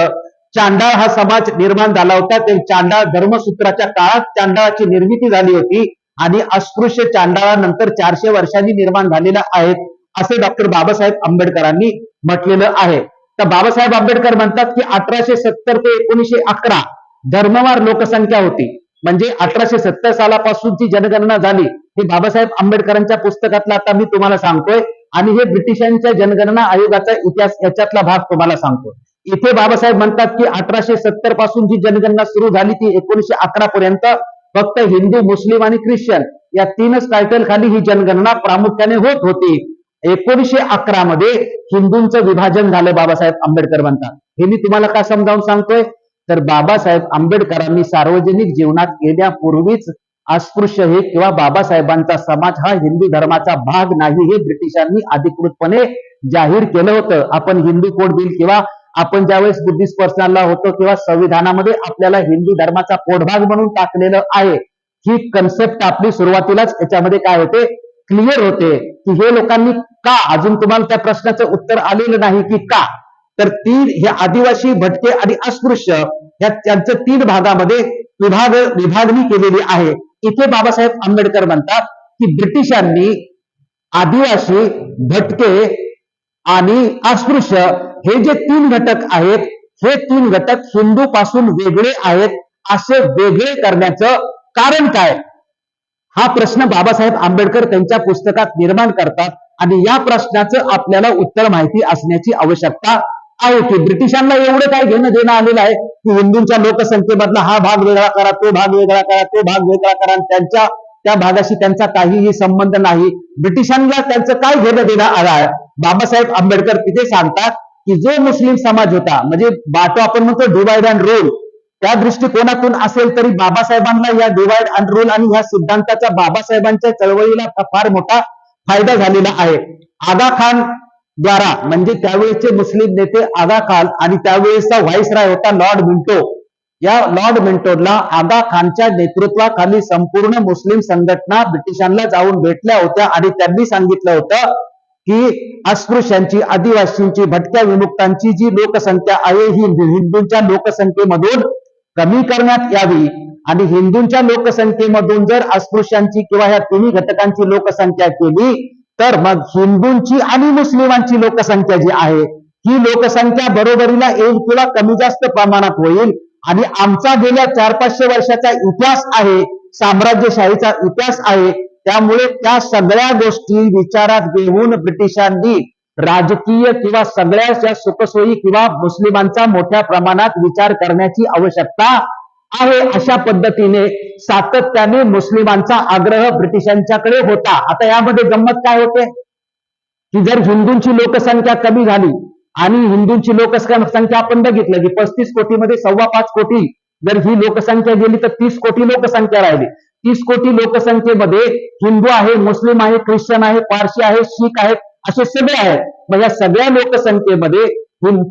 [SPEAKER 1] चांडाळ हा समाज निर्माण झाला होता. ते चांडाळ धर्मसूत्राच्या काळात चांडाळाची निर्मिती झाली होती आणि अस्पृश्य चांडाळानंतर 400 वर्षांनी निर्माण झालेला आहेत असे डॉक्टर बाबासाहेब आंबेडकरांनी म्हटलेलं आहे. तर बाबासाहेब आंबेडकर म्हणतात की 1870 ते 1911 धर्मवार लोकसंख्या होती. म्हणजे 1870 सालापासूनची जनगणना झाली हे बाबासाहेब आंबेडकरांच्या पुस्तकातला आता मी तुम्हाला सांगतोय आणि हे ब्रिटिशांच्या जनगणना आयोगाचा इतिहास याच्यातला भाग तुम्हाला सांगतो. इथे बाबासाहेब म्हणतात की 1870 पासून जी जनगणना सुरू झाली ती 1911 पर्यंत फक्त हिंदू, मुस्लिम आणि ख्रिश्चन या 3च टायटल खाली ही जनगणना प्रामुख्याने होत होती. 1911 मध्ये हिंदूंचं विभाजन झालं बाबासाहेब आंबेडकर म्हणतात. हे मी तुम्हाला का समजावून सांगतोय, तर बाबासाहेब आंबेडकरांनी सार्वजनिक जीवनात येण्यापूर्वीच अस्पृश्य हे किंवा बाबासाहेबांचा समाज हा हिंदू धर्माचा भाग नाही हे ब्रिटिशांनी अधिकृतपणे जाहीर केलं होतं. आपण हिंदू कोड बिल किंवा आपण ज्यावेळेस बुद्धिस्ट पर्सनलला होतो किंवा संविधानामध्ये आपल्याला हिंदू धर्माचा पोटभाग म्हणून टाकलेलं आहे. ही कन्सेप्ट आपली सुरुवातीलाच याच्यामध्ये काय होते, क्लिअर होते की हे लोकांनी का, अजून तुम्हाला त्या प्रश्नाचं उत्तर आलेलं नाही की का, तर 3 हे आदिवासी, भटके आणि अस्पृश्य या त्यांचं 3 भागामध्ये विभागणी केलेली आहे. इथे बाबासाहेब आंबेडकर म्हणतात की ब्रिटिशांनी आदिवासी, भटके आणि अस्पृश्य हे जे तीन घटक आहेत, हे तीन घटक हिंदू पासून वेगळे आहेत. असे वेगळे करण्याचं कारण काय, हा प्रश्न बाबासाहेब आंबेडकर त्यांच्या पुस्तकात निर्माण करतात. आणि या प्रश्नाचं आपल्याला उत्तर माहिती असण्याची आवश्यकता आहे की ब्रिटिशांना एवढं काय घेणं देणं आलेलं आहे की हिंदूंच्या लोकसंख्येमधला हा भाग वेगळा करा, तो भाग वेगळा करा, तो भाग वेगळा करा, त्यांच्या त्या भागाशी त्यांचा काहीही संबंध नाही. ब्रिटिशांना त्यांचं काय घेणं देणं आलं आहे. बाबासाहेब आंबेडकर तिथे सांगतात की जो मुस्लिम समाज होता, म्हणजे बाटो आपण म्हणतो डिवाइड अँड रूल, त्या दृष्टिकोनातून असेल तरी बाबासाहेबांना या डिवाइड अँड रूल आणि या सिद्धांताचा बाबासाहेबांच्या चळवळीला फार मोठा फायदा झालेला आहे. आगा खान द्वारा, म्हणजे त्यावेळेचे मुस्लिम नेते आगा खान आणि त्यावेळेचा व्हाईसराय होता लॉर्ड मिंटो, या लॉर्ड मिंटोला आगा खानच्या नेतृत्वाखाली संपूर्ण मुस्लिम संघटना ब्रिटिशांना जाऊन भेटल्या होत्या आणि त्यांनी सांगितलं होतं की अस्पृश्यांची, आदिवासींची, भटक्या विमुक्तांची जी लोकसंख्या आहे ही हिंदूंच्या लोकसंख्येमधून कमी करण्यात यावी आणि हिंदूंच्या लोकसंख्येमधून जर अस्पृश्यांची किंवा ह्या तिन्ही घटकांची लोकसंख्या केली तर मग हिंदूंची आणि मुस्लिमांची लोकसंख्या जी आहे ही लोकसंख्या बरोबरीला येईल किंवा कमी जास्त प्रमाणात होईल. आणि आमचा गेल्या 400-500 वर्षाचा इतिहास आहे, साम्राज्यशाहीचा इतिहास आहे, त्यामुळे त्या सगळ्या गोष्टी विचारात घेऊन ब्रिटिशांनी राजकीय किंवा सगळ्या ज्या सुखसोयी किंवा मुस्लिमांचा मोठ्या प्रमाणात विचार करण्याची आवश्यकता आहे, अशा पद्धतीने सातत्याने मुस्लिमांचा आग्रह ब्रिटिशांच्याकडे होता. आता यामध्ये गंमत काय होते की जर हिंदूंची लोकसंख्या कमी झाली आणि हिंदूंची लोकसंख्या आपण बघितलं की 35 कोटीमध्ये 5.25 कोटी जर ही लोकसंख्या गेली तर 30 कोटी लोकसंख्या राहिली. 30 कोटी लोकसंख्येमध्ये हिंदू आहे, मुस्लिम आहे, ख्रिश्चन आहे, पारशी आहे, शीख आहेत, असे सगळे आहेत. मग या सगळ्या लोकसंख्येमध्ये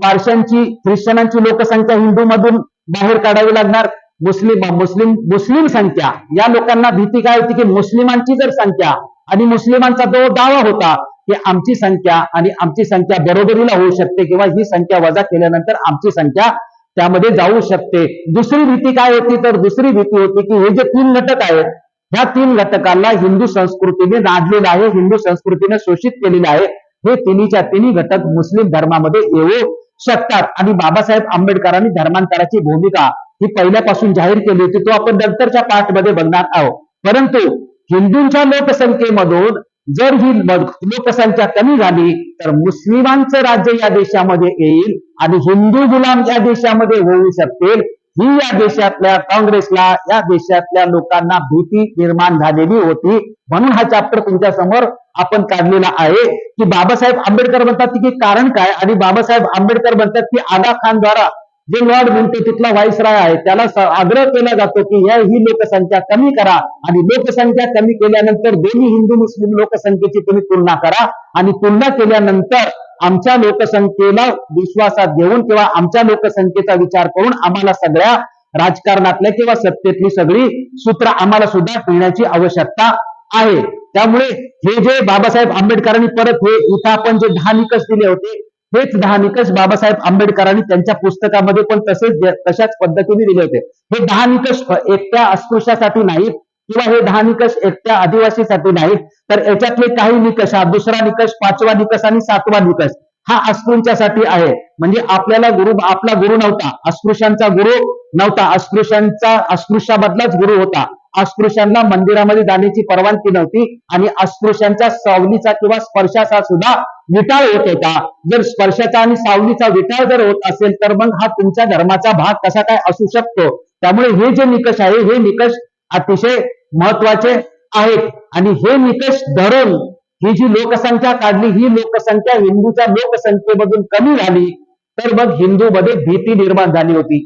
[SPEAKER 1] पारशांची, ख्रिश्चनांची लोकसंख्या हिंदू मधून बाहेर काढावी लागणार. मुस्लिम संख्या, या लोकांना भीती काय होती की मुस्लिमांची जर संख्या, आणि मुस्लिमांचा तो दावा होता की आमची संख्या आणि आमची संख्या बरोबरीला होऊ शकते किंवा ही संख्या वजा केल्यानंतर आमची संख्या त्यामध्ये जाऊ शकते. दुसरी भीती काय होती, तर दुसरी भीती होती की हे जे तीन घटक आहेत, ह्या तीन घटकांना हिंदू संस्कृतीने नादलेलं आहे, हिंदू संस्कृतीने शोषित केलेलं आहे. हे तिन्हीच्या तिन्ही घटक मुस्लिम धर्मामध्ये येऊ शकतात. आणि बाबासाहेब आंबेडकरांनी धर्मांतराची भूमिका ही पहिल्यापासून जाहीर केली होती, तो आपण नंतरच्या पाठमध्ये बघणार आहोत. परंतु हिंदूंच्या लोकसंख्येमधून जर ही लोकसंख्या कमी झाली तर मुस्लिमांचं राज्य या देशामध्ये येईल आणि हिंदू गुलाम या देशामध्ये होऊ शकतील. ही या देशातल्या काँग्रेसला, या देशातल्या लोकांना भीती निर्माण झालेली होती. म्हणून हा चॅप्टर तुमच्या समोर आपण काढलेला आहे की बाबासाहेब आंबेडकर म्हणतात की कारण काय, आणि बाबासाहेब आंबेडकर म्हणतात की आगा खान द्वारा जे लॉर्ड मिंटो तिथला व्हाईसराय आहे त्याला आग्रह केला जातो की ही लोकसंख्या कमी करा आणि लोकसंख्या कमी केल्यानंतर दोन्ही हिंदू मुस्लिम लोकसंख्येची तुम्ही तुलना करा आणि तुलना केल्यानंतर आमच्या लोकसंख्येला विश्वासात घेऊन किंवा आमच्या लोकसंख्येचा विचार करून आम्हाला सगळ्या राजकारणातल्या किंवा सत्तेतली सगळी सूत्र आम्हाला सुद्धा ठेवण्याची आवश्यकता आहे. त्यामुळे हे जे बाबासाहेब आंबेडकरांनी परत हे इथं आपण जे 10 निकष दिले होते, हेच 10 निकष बाबासाहेब आंबेडकरांनी त्यांच्या पुस्तकामध्ये पण तशाच पद्धतीने दिले होते. हे 10 निकष एकट्या अस्पृश्यासाठी नाहीत किंवा हे 10 निकष एकट्या आदिवासीसाठी नाहीत, तर याच्यातले काही निकष, हा दुसरा निकष, 5वा निकष आणि 7वा निकष हा अस्पृश्यांसाठी आहे. म्हणजे आपला गुरु नव्हता, अस्पृश्यांचा गुरु नव्हता, अस्पृश्यामधलाच गुरु होता. अस्पृश्यांना मंदिरामध्ये जाण्याची परवानगी नव्हती आणि अस्पृश्यांच्या सावलीचा किंवा स्पर्शाचा सुद्धा विटाळ होत होता. जर स्पर्शाचा आणि सावलीचा विटाळ जर होत असेल तर मग हा तुमच्या धर्माचा भाग कसा काय असू शकतो. त्यामुळे हे जे निकष आहे हे निकष अतिशय महत्वाचे आहेत आणि हे निकष धरून ही जी लोकसंख्या काढली, ही लोकसंख्या हिंदूच्या लोकसंख्येमधून कमी झाली तर मग हिंदूमध्ये भीती निर्माण झाली होती.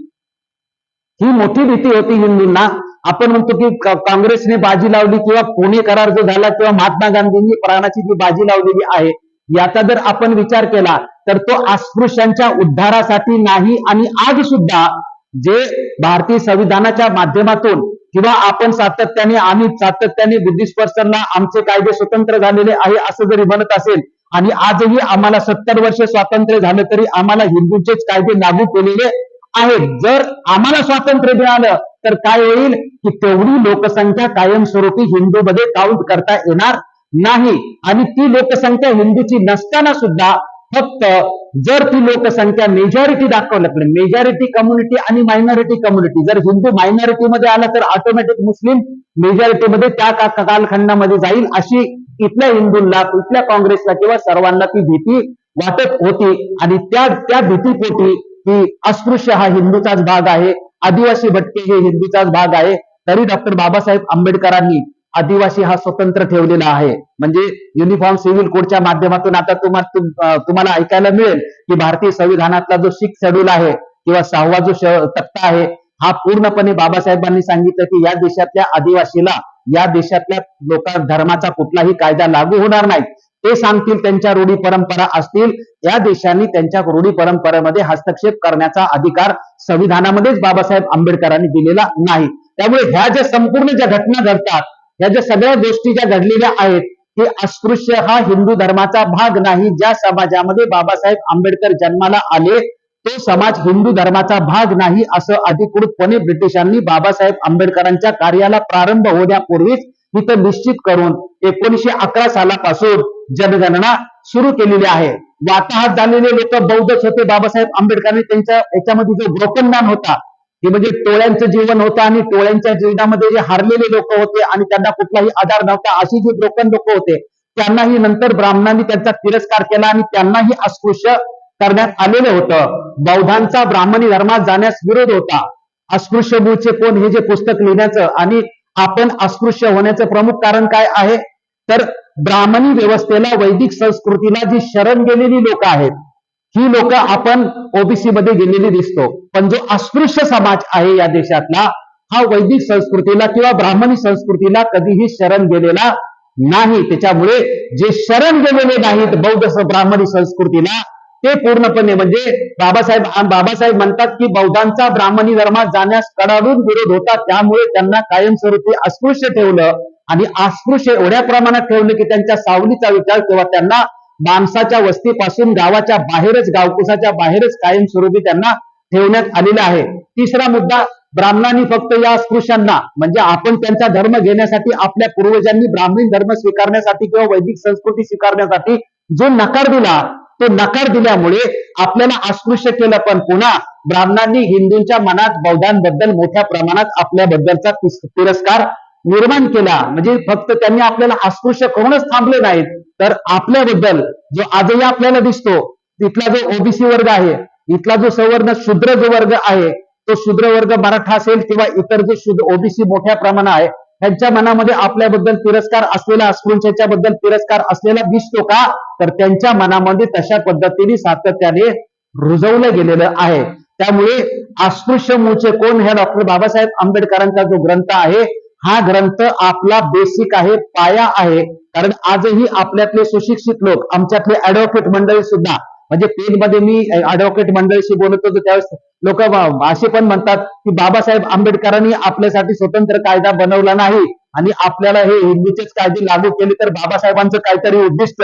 [SPEAKER 1] ही मोठी भीती होती हिंदूंना. आपण म्हणतो की काँग्रेसने बाजी लावली किंवा पुणे करार जो झाला किंवा महात्मा गांधींनी प्राणाची जी बाजी लावलेली आहे, याचा जर आपण विचार केला तर तो अस्पृश्यांच्या उद्धारासाठी नाही. आणि आज सुद्धा जे भारतीय संविधानाच्या माध्यमातून किंवा आपण सातत्याने बुद्धिस्ट पर्सनला आमचे कायदे स्वतंत्र झालेले आहे असं जरी म्हणत असेल आणि आजही आम्हाला 70 वर्ष स्वातंत्र्य झालं तरी आम्हाला हिंदूंचेच कायदे लागू केलेले आहेत. जर आम्हाला स्वातंत्र्य मिळालं तर काय होईल की तेवढी लोकसंख्या कायमस्वरूपी हिंदूमध्ये काउंट करता येणार नाही. आणि ती लोकसंख्या हिंदूची नसताना सुद्धा फक्त जर ती लोकसंख्या मेजॉरिटी दाखवल्याकडे, मेजॉरिटी कम्युनिटी आणि मायनॉरिटी कम्युनिटी, जर हिंदू मायनॉरिटी मध्ये आला तर ऑटोमॅटिक मुस्लिम मेजॉरिटी मध्ये त्या कालखंडामध्ये जाईल, अशी इथल्या हिंदूंना, इथल्या काँग्रेसला किंवा सर्वांना ती भीती वाटत होती. आणि त्या भीतीपोटी की अस्पृश्य हा हिंदूचाच भाग आहे, आदिवासी भटके हे हिंदूचाच भाग आहे, तरी डॉक्टर बाबासाहेब आंबेडकरांनी आदिवासी हा स्वतंत्र ठेवलेला आहे. म्हणजे युनिफॉर्म सिव्हिल कोडच्या माध्यमातून आता तुम्हाला ऐकायला मिळेल की भारतीय संविधानातला जो 6th शेड्यूल आहे किंवा 6वा जो तक्ता आहे, हा पूर्णपणे बाबासाहेबांनी सांगितलं की या देशातल्या आदिवासीला, या देशातल्या धर्माचा कुठलाही कायदा लागू होणार नाही. ते सांगतील, त्यांच्या रूढी परंपरा असतील, या देशांनी त्यांच्या रूढी परंपरेमध्ये हस्तक्षेप करण्याचा अधिकार संविधानामध्येच बाबासाहेब आंबेडकरांनी दिलेला नाही. त्यामुळे ह्या ज्या संपूर्ण ज्या घटना घडतात, ह्या ज्या सगळ्या गोष्टी ज्या घडलेल्या आहेत, की अस्पृश्य हा हिंदू धर्माचा भाग नाही. ज्या समाजामध्ये बाबासाहेब आंबेडकर जन्माला आले तो समाज हिंदू धर्माचा भाग नाही, असं अधिकृतपणे ब्रिटिशांनी बाबासाहेब आंबेडकरांच्या कार्याला प्रारंभ होण्यापूर्वीच इथं निश्चित करून 1911 सालापासून जनगणना सुरू केलेली आहे. वाताहत झालेले लोक बौद्धच होते. बाबासाहेब आंबेडकरांनी त्यांच्या याच्यामध्ये जो ब्रोकन मॅन होता, ते म्हणजे टोळ्यांचं जीवन होतं आणि टोळ्यांच्या जीवनामध्ये जे हारलेले लोक होते आणि त्यांना कुठलाही आधार नव्हता, अशी जी ब्रोकन लोक होते, त्यांनाही नंतर ब्राह्मणांनी त्यांचा तिरस्कार केला आणि त्यांनाही अस्पृश्य करण्यात आलेलं होतं. बौद्धांचा ब्राह्मणी धर्मात जाण्यास विरोध होता. अस्पृश्य मूळचे कोण हे जे पुस्तक लिहिण्याचं आणि आपण अस्पृश्य होण्याचं प्रमुख कारण काय आहे, तर ब्राह्मणी व्यवस्थेला, वैदिक संस्कृतीला जी शरण गेलेली लोक आहेत, ही लोक आपण ओबीसी मध्ये गेलेली दिसतो. पण जो अस्पृश्य समाज आहे या देशातला, हा वैदिक संस्कृतीला किंवा ब्राह्मणी संस्कृतीला कधीही शरण गेलेला नाही. त्याच्यामुळे जे शरण गेलेले नाहीत बौद्ध ब्राह्मणी संस्कृतीला, ते पूर्णपणे म्हणजे बाबासाहेब म्हणतात की बौद्धांचा ब्राह्मणी धर्मात जाण्यास कडाडून विरोध होता, त्यामुळे त्यांना कायमस्वरूपी अस्पृश्य ठेवलं. आणि अस्पृश्य एवढ्या प्रमाणात ठेवलं की त्यांच्या सावलीचा विचार किंवा त्यांना माणसाच्या वस्तीपासून गावाच्या बाहेरच, गावकुसाच्या बाहेरच कायमस्वरूपी त्यांना ठेवण्यात आलेला आहे. तिसरा मुद्दा, ब्राह्मणांनी फक्त या अस्पृश्यांना, म्हणजे आपण त्यांचा धर्म घेण्यासाठी, आपल्या पूर्वजांनी ब्राह्मणी धर्म स्वीकारण्यासाठी किंवा वैदिक संस्कृती स्वीकारण्यासाठी जो नकार दिला, तो नकार दिल्यामुळे आपल्याला अस्पृश्य केलं. पण पुन्हा ब्राह्मणांनी हिंदूंच्या मनात बौद्धांबद्दल मोठ्या प्रमाणात आपल्याबद्दलचा तिरस्कार निर्माण केला. म्हणजे फक्त त्यांनी आपल्याला अस्पृश्य करूनच थांबले नाहीत, तर आपल्याबद्दल जो आजही आपल्याला दिसतो, तिथला जो ओबीसी वर्ग आहे, इथला जो सवर्ण शूद्र जो वर्ग आहे, तो शूद्र वर्ग मराठा असेल किंवा इतर जे ओबीसी मोठ्या प्रमाणात आहे, त्यांच्या मनामध्ये आपल्याबद्दल तिरस्कार असलेला, अस्पृश्याच्या बद्दल तिरस्कार असलेला दिसतो का, तर त्यांच्या मनामध्ये तशा पद्धतीने सातत्याने रुजवलं गेलेलं आहे. त्यामुळे अस्पृश्य मूळचे कोण ह्या डॉक्टर बाबासाहेब आंबेडकरांचा जो ग्रंथ आहे, हा ग्रंथ आपला बेसिक आहे, पाया आहे. कारण आजही आपल्यातले सुशिक्षित लोक, आमच्यातले ऍडव्होकेट मंडळी सुद्धा, म्हणजे पेनमध्ये मी ऍडव्होकेट मंडळीशी बोलत होतो त्यावेळेस लोक असे पण म्हणतात की बाबासाहेब आंबेडकरांनी आपल्यासाठी स्वतंत्र कायदा बनवला नाही आणि आपल्याला हे हिंदूचेच कायदे लागू केले तर बाबासाहेबांचं काहीतरी उद्दिष्ट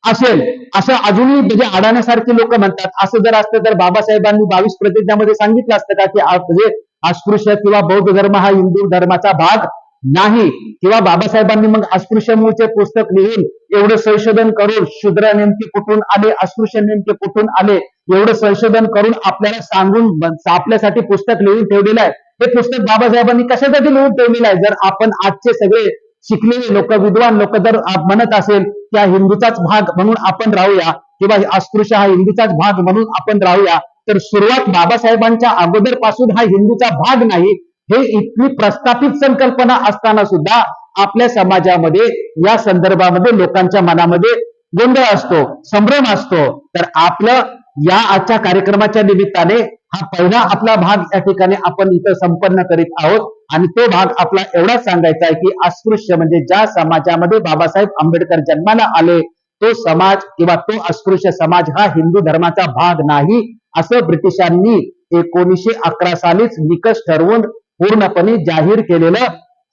[SPEAKER 1] असेल, असं अजूनही म्हणजे अडाण्यासारखी लोक म्हणतात. असं जर असतं तर बाबासाहेबांनी 22 प्रतिज्ञामध्ये सांगितलं असतं का की म्हणजे अस्पृश्य किंवा बौद्ध धर्म हा हिंदू धर्माचा भाग नाही, किंवा बाबासाहेबांनी मग अस्पृश्य मूळचे पुस्तक लिहून एवढं संशोधन करून शूद्र नेमके कुठून आले, अस्पृश्य नेमके कुठून आले, एवढं संशोधन करून आपल्याला सांगून आपल्यासाठी पुस्तक लिहून ठेवलेलं आहे. हे पुस्तक बाबासाहेबांनी कशासाठी लिहून ठेवलेलं आहे? जर आपण आजचे सगळे शिकलेले लोक, विद्वान लोक जर म्हणत असेल की हा हिंदूचाच भाग म्हणून आपण राहूया किंवा अस्पृश्य हा हिंदूचाच भाग म्हणून आपण राहूया, तर सुरुवात बाबासाहेबांच्या अगोदर पासून हा हिंदूचा भाग नाही, हे इतकी प्रस्थापित संकल्पना असताना सुद्धा आपल्या समाजामध्ये या संदर्भामध्ये लोकांच्या मनामध्ये गोंधळ असतो, संभ्रम असतो. तर आपलं या आजच्या कार्यक्रमाच्या निमित्ताने हा पहिला आपला भाग या ठिकाणी आपण इथं संपन्न करीत आहोत. आणि तो भाग आपला एवढाच सांगायचा आहे की अस्पृश्य म्हणजे ज्या समाजामध्ये बाबासाहेब आंबेडकर जन्माला आले, तो समाज किंवा तो अस्पृश्य समाज हा हिंदू धर्माचा भाग नाही, असं ब्रिटिशांनी 1911 सालीच निकष ठरवून पूर्णपणे जाहीर केलेलं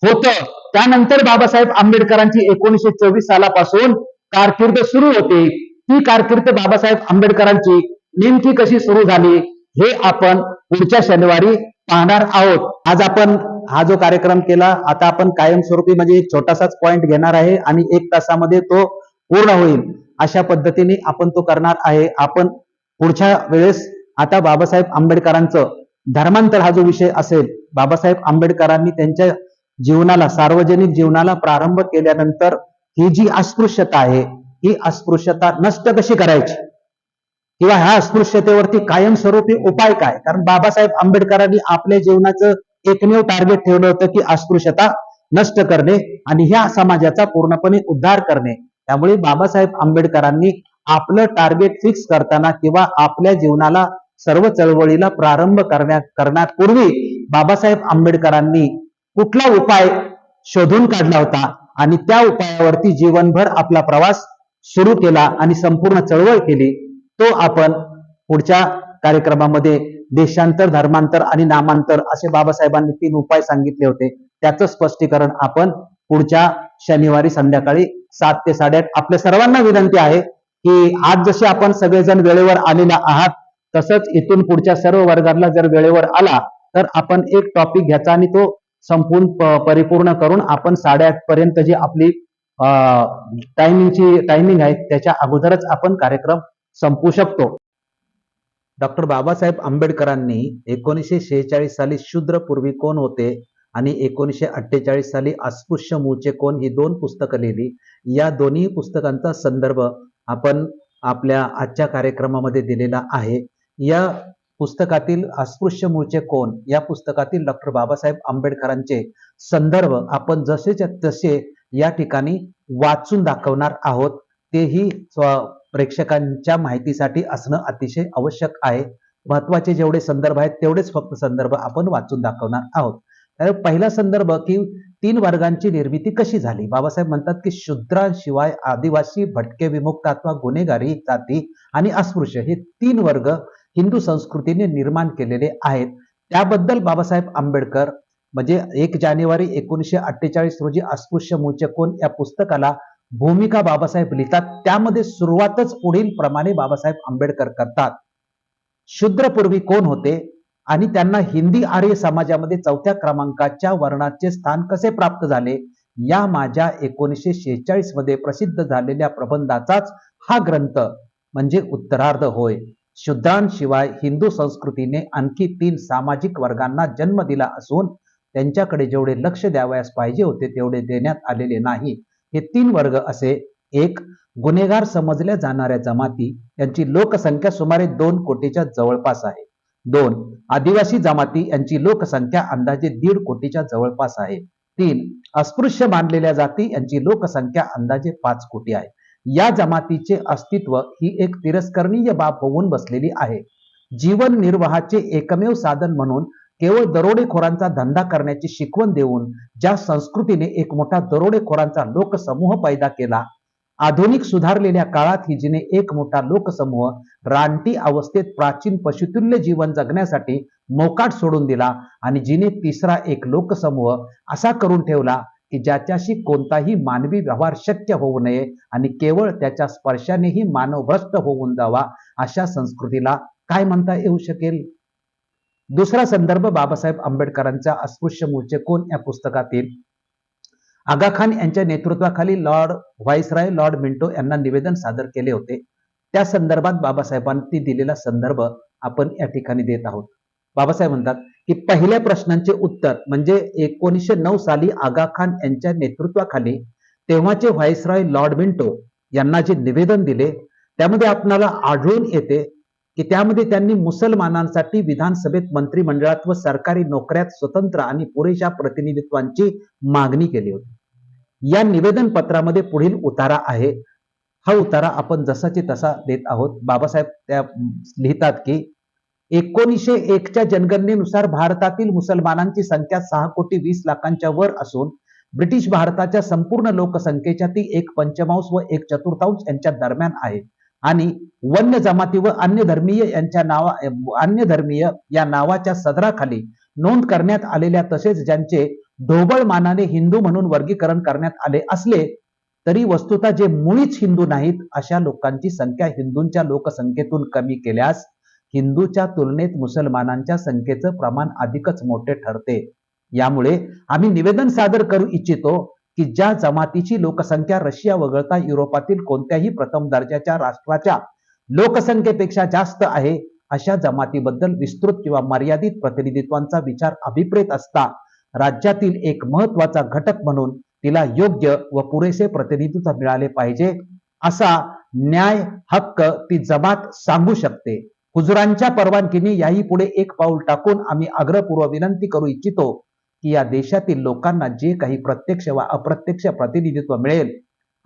[SPEAKER 1] होतं. त्यानंतर बाबासाहेब आंबेडकरांची 1924 सालापासून कारकीर्द सुरू होते. ती कारकीर्द बाबासाहेब आंबेडकरांची नेमकी कशी सुरू झाली हे आपण पुढच्या शनिवारी पाहणार आहोत. आज आपण हा जो कार्यक्रम केला, आता आपण कायमस्वरूपी म्हणजे एक छोटासाच पॉइंट घेणार आहे आणि 1 तासामध्ये तो पूर्ण होईल अशा पद्धतीने आपण तो करणार आहे. आपण पुढच्या वेळेस आता बाबासाहेब आंबेडकरांचं धर्मांतर हा जो विषय असेल, बाबासाहेब आंबेडकरांनी त्यांच्या जीवनाला, सार्वजनिक जीवनाला प्रारंभ केल्यानंतर ही जी अस्पृश्यता आहे, ही अस्पृश्यता नष्ट कशी करायची किंवा ह्या अस्पृश्यतेवरती कायमस्वरूपी उपाय काय? कारण बाबासाहेब आंबेडकरांनी आपल्या जीवनाचं एकमेव टार्गेट ठेवलं होतं की अस्पृश्यता नष्ट करणे आणि ह्या समाजाचा पूर्णपणे उद्धार करणे. त्यामुळे बाबासाहेब आंबेडकरांनी आपलं टार्गेट फिक्स करताना किंवा आपल्या जीवनाला सर्व चळवळीला प्रारंभ करण्यापूर्वी बाबासाहेब आंबेडकरांनी कुठला उपाय शोधून काढला होता आणि त्या उपायावरती जीवनभर आपला प्रवास सुरू केला आणि संपूर्ण चळवळ केली. तो आपण पुढच्या कार्यक्रमामध्ये देशांतर, धर्मांतर आणि नामांतर असे बाबासाहेबांनी 3 उपाय सांगितले होते. त्याचं स्पष्टीकरण आपण पुढच्या शनिवारी संध्याकाळी 7 ते 8:30. आपल्या सर्वांना विनंती आहे की आज जसे आपण सगळेजण वेळेवर आलेला आहात, तसंच इथून पुढच्या सर्व वर्गाला जर वेळेवर आला तर आपण एक टॉपिक घ्यायचा आणि तो संपूर्ण परिपूर्ण करून आपण 8:30 पर्यंत जी आपली टायमिंग आहे त्याच्या अगोदरच आपण कार्यक्रम संपू शकतो. डॉक्टर बाबासाहेब आंबेडकरांनी 1946 साली शूद्र पूर्वी कोण होते आणि 1948 साली अस्पृश्य मूळचे कोण ही 2 पुस्तकं लिहिली. या दोन्ही पुस्तकांचा संदर्भ आपण आपल्या आजच्या कार्यक्रमामध्ये दिलेला आहे. या पुस्तकातील अस्पृश्य मूळचे कोण या पुस्तकातील डॉक्टर बाबासाहेब आंबेडकरांचे संदर्भ आपण जसेच्या तसे या ठिकाणी वाचून दाखवणार आहोत. तेही प्रेक्षकांच्या माहितीसाठी असणं अतिशय आवश्यक आहे. महत्वाचे जेवढे संदर्भ आहेत तेवढेच फक्त संदर्भ आपण वाचून दाखवणार आहोत. तर पहिला संदर्भ की 3 वर्गांची निर्मिती कशी झाली. बाबासाहेब म्हणतात की शूद्रांशिवाय आदिवासी, भटके, विमुक्त अथवा गुन्हेगारी जाती आणि अस्पृश्य हे 3 वर्ग हिंदू संस्कृतीने निर्माण केलेले आहेत. त्याबद्दल बाबासाहेब आंबेडकर म्हणजे 1 जानेवारी 1948 रोजी अस्पृश्य मूळचे कोण या पुस्तकाला भूमिका बाबासाहेब लिहितात. त्यामध्ये सुरुवातच पुढील प्रमाणे बाबासाहेब आंबेडकर करतात. शूद्रपूर्वी कोण होते आणि त्यांना हिंदी आर्य समाजामध्ये 4थ्या क्रमांकाच्या वर्णाचे स्थान कसे प्राप्त झाले, या माझ्या 1946 मध्ये प्रसिद्ध झालेल्या प्रबंधाचाच हा ग्रंथ म्हणजे उत्तरार्ध होय. शूद्रांशिवाय हिंदू संस्कृतीने आणखी 3 सामाजिक वर्गांना जन्म दिला असून त्यांच्याकडे जेवढे लक्ष द्यावयास पाहिजे होते तेवढे देण्यात आलेले नाही. हे 3 वर्ग असे: 1. गुन्हेगार समजल्या जाणाऱ्या जमाती, यांची लोकसंख्या सुमारे 2 कोटीच्या जवळपास आहे. 2. आदिवासी जमाती, यांची लोकसंख्या अंदाजे 1.5 कोटीच्या जवळपास आहे. 3. अस्पृश्य मानलेल्या जाती, यांची लोकसंख्या अंदाजे 5 कोटी आहे. या जमातीचे अस्तित्व ही एक तिरस्करणीय बाब होऊन बसलेली आहे. जीवन निर्वाहाचे एकमेव साधन म्हणून केवळ दरोडेखोरांचा धंदा करण्याची शिकवण देऊन ज्या संस्कृतीने एक मोठा दरोडेखोरांचा लोकसमूह पैदा केला, आधुनिक सुधारलेल्या काळात ही जिने एक मोठा लोकसमूह रानटी अवस्थेत प्राचीन पशुतुल्य जीवन जगण्यासाठी मोकाट सोडून दिला आणि जिने तिसरा एक लोकसमूह असा करून ठेवला की ज्याच्याशी कोणताही मानवी व्यवहार शक्य होऊ नये आणि केवळ त्याच्या स्पर्शानेही मानव भ्रष्ट होऊन जावा, अशा संस्कृतीला काय म्हणता येऊ शकेल. दुसरा संदर्भ बाबासाहेब आंबेडकरांच्या अस्पृश्य मूळचे कोण या पुस्तकातील आगा खान यांच्या नेतृत्वाखाली व्हाईसरॉय लॉर्ड मिंटो यांना निवेदन सादर केले होते. त्या संदर्भात बाबासाहेबांनी दिलेला संदर्भ आपण या ठिकाणी देत आहोत. बाबासाहेब म्हणतात की पहिल्या प्रश्नांचे उत्तर म्हणजे 1909 साली आगा खान यांच्या नेतृत्वाखाली तेव्हाचे व्हाईसरॉय लॉर्ड मिंटो यांना जे निवेदन दिले त्यामध्ये आपणाला आढळून येते की त्यामध्ये त्यांनी मुसलमानांसाठी विधानसभेत, मंत्रिमंडळात व सरकारी नोकऱ्यात स्वतंत्र आणि पुरेशा प्रतिनिधित्वाची मागणी केली होती. या निवेदन पत्रामध्ये पुढील उतारा आहे. हा उतारा आपण जसाची तसा देत आहोत. बाबासाहेब त्या लिहितात की 1901च्या जनगणनेनुसार भारतातील मुसलमानांची संख्या 6 कोटी 20 लाखांच्या वर असून ब्रिटिश भारताच्या संपूर्ण लोकसंख्येच्या ती 1/5 व 1/4 यांच्या दरम्यान आहे आणि वन्य जमाती व अन्य धर्मीय या नावाच्या सदराखाली नोंद करण्यात आलेल्या तसेच ज्यांचे ढोबळ मानाने हिंदू म्हणून वर्गीकरण करण्यात आले असले तरी वस्तुतः जे मुळीच हिंदू नाहीत अशा लोकांची संख्या हिंदूंच्या लोकसंख्येतून कमी केल्यास हिंदूच्या तुलनेत मुसलमानांच्या संख्येचं प्रमाण अधिकच मोठे ठरते. यामुळे आम्ही निवेदन सादर करू इच्छितो की ज्या जमातीची लोकसंख्या रशिया वगळता युरोपातील कोणत्याही प्रथम दर्जाच्या राष्ट्राच्या लोकसंख्येपेक्षा जास्त आहे, अशा जमातीबद्दल विस्तृत किंवा मर्यादित प्रतिनिधित्वाचा विचार अभिप्रेत असता राज्यातील एक महत्वाचा घटक म्हणून तिला योग्य व पुरेसे प्रतिनिधित्व मिळाले पाहिजे असा न्याय हक्क ती जमात सांगू शकते. हुजुरांच्या परवानगीने याही पुढे एक पाऊल टाकून आम्ही आग्रहपूर्वक विनंती करू इच्छितो की या देशातील लोकांना जे काही प्रत्यक्ष व अप्रत्यक्ष प्रतिनिधित्व मिळेल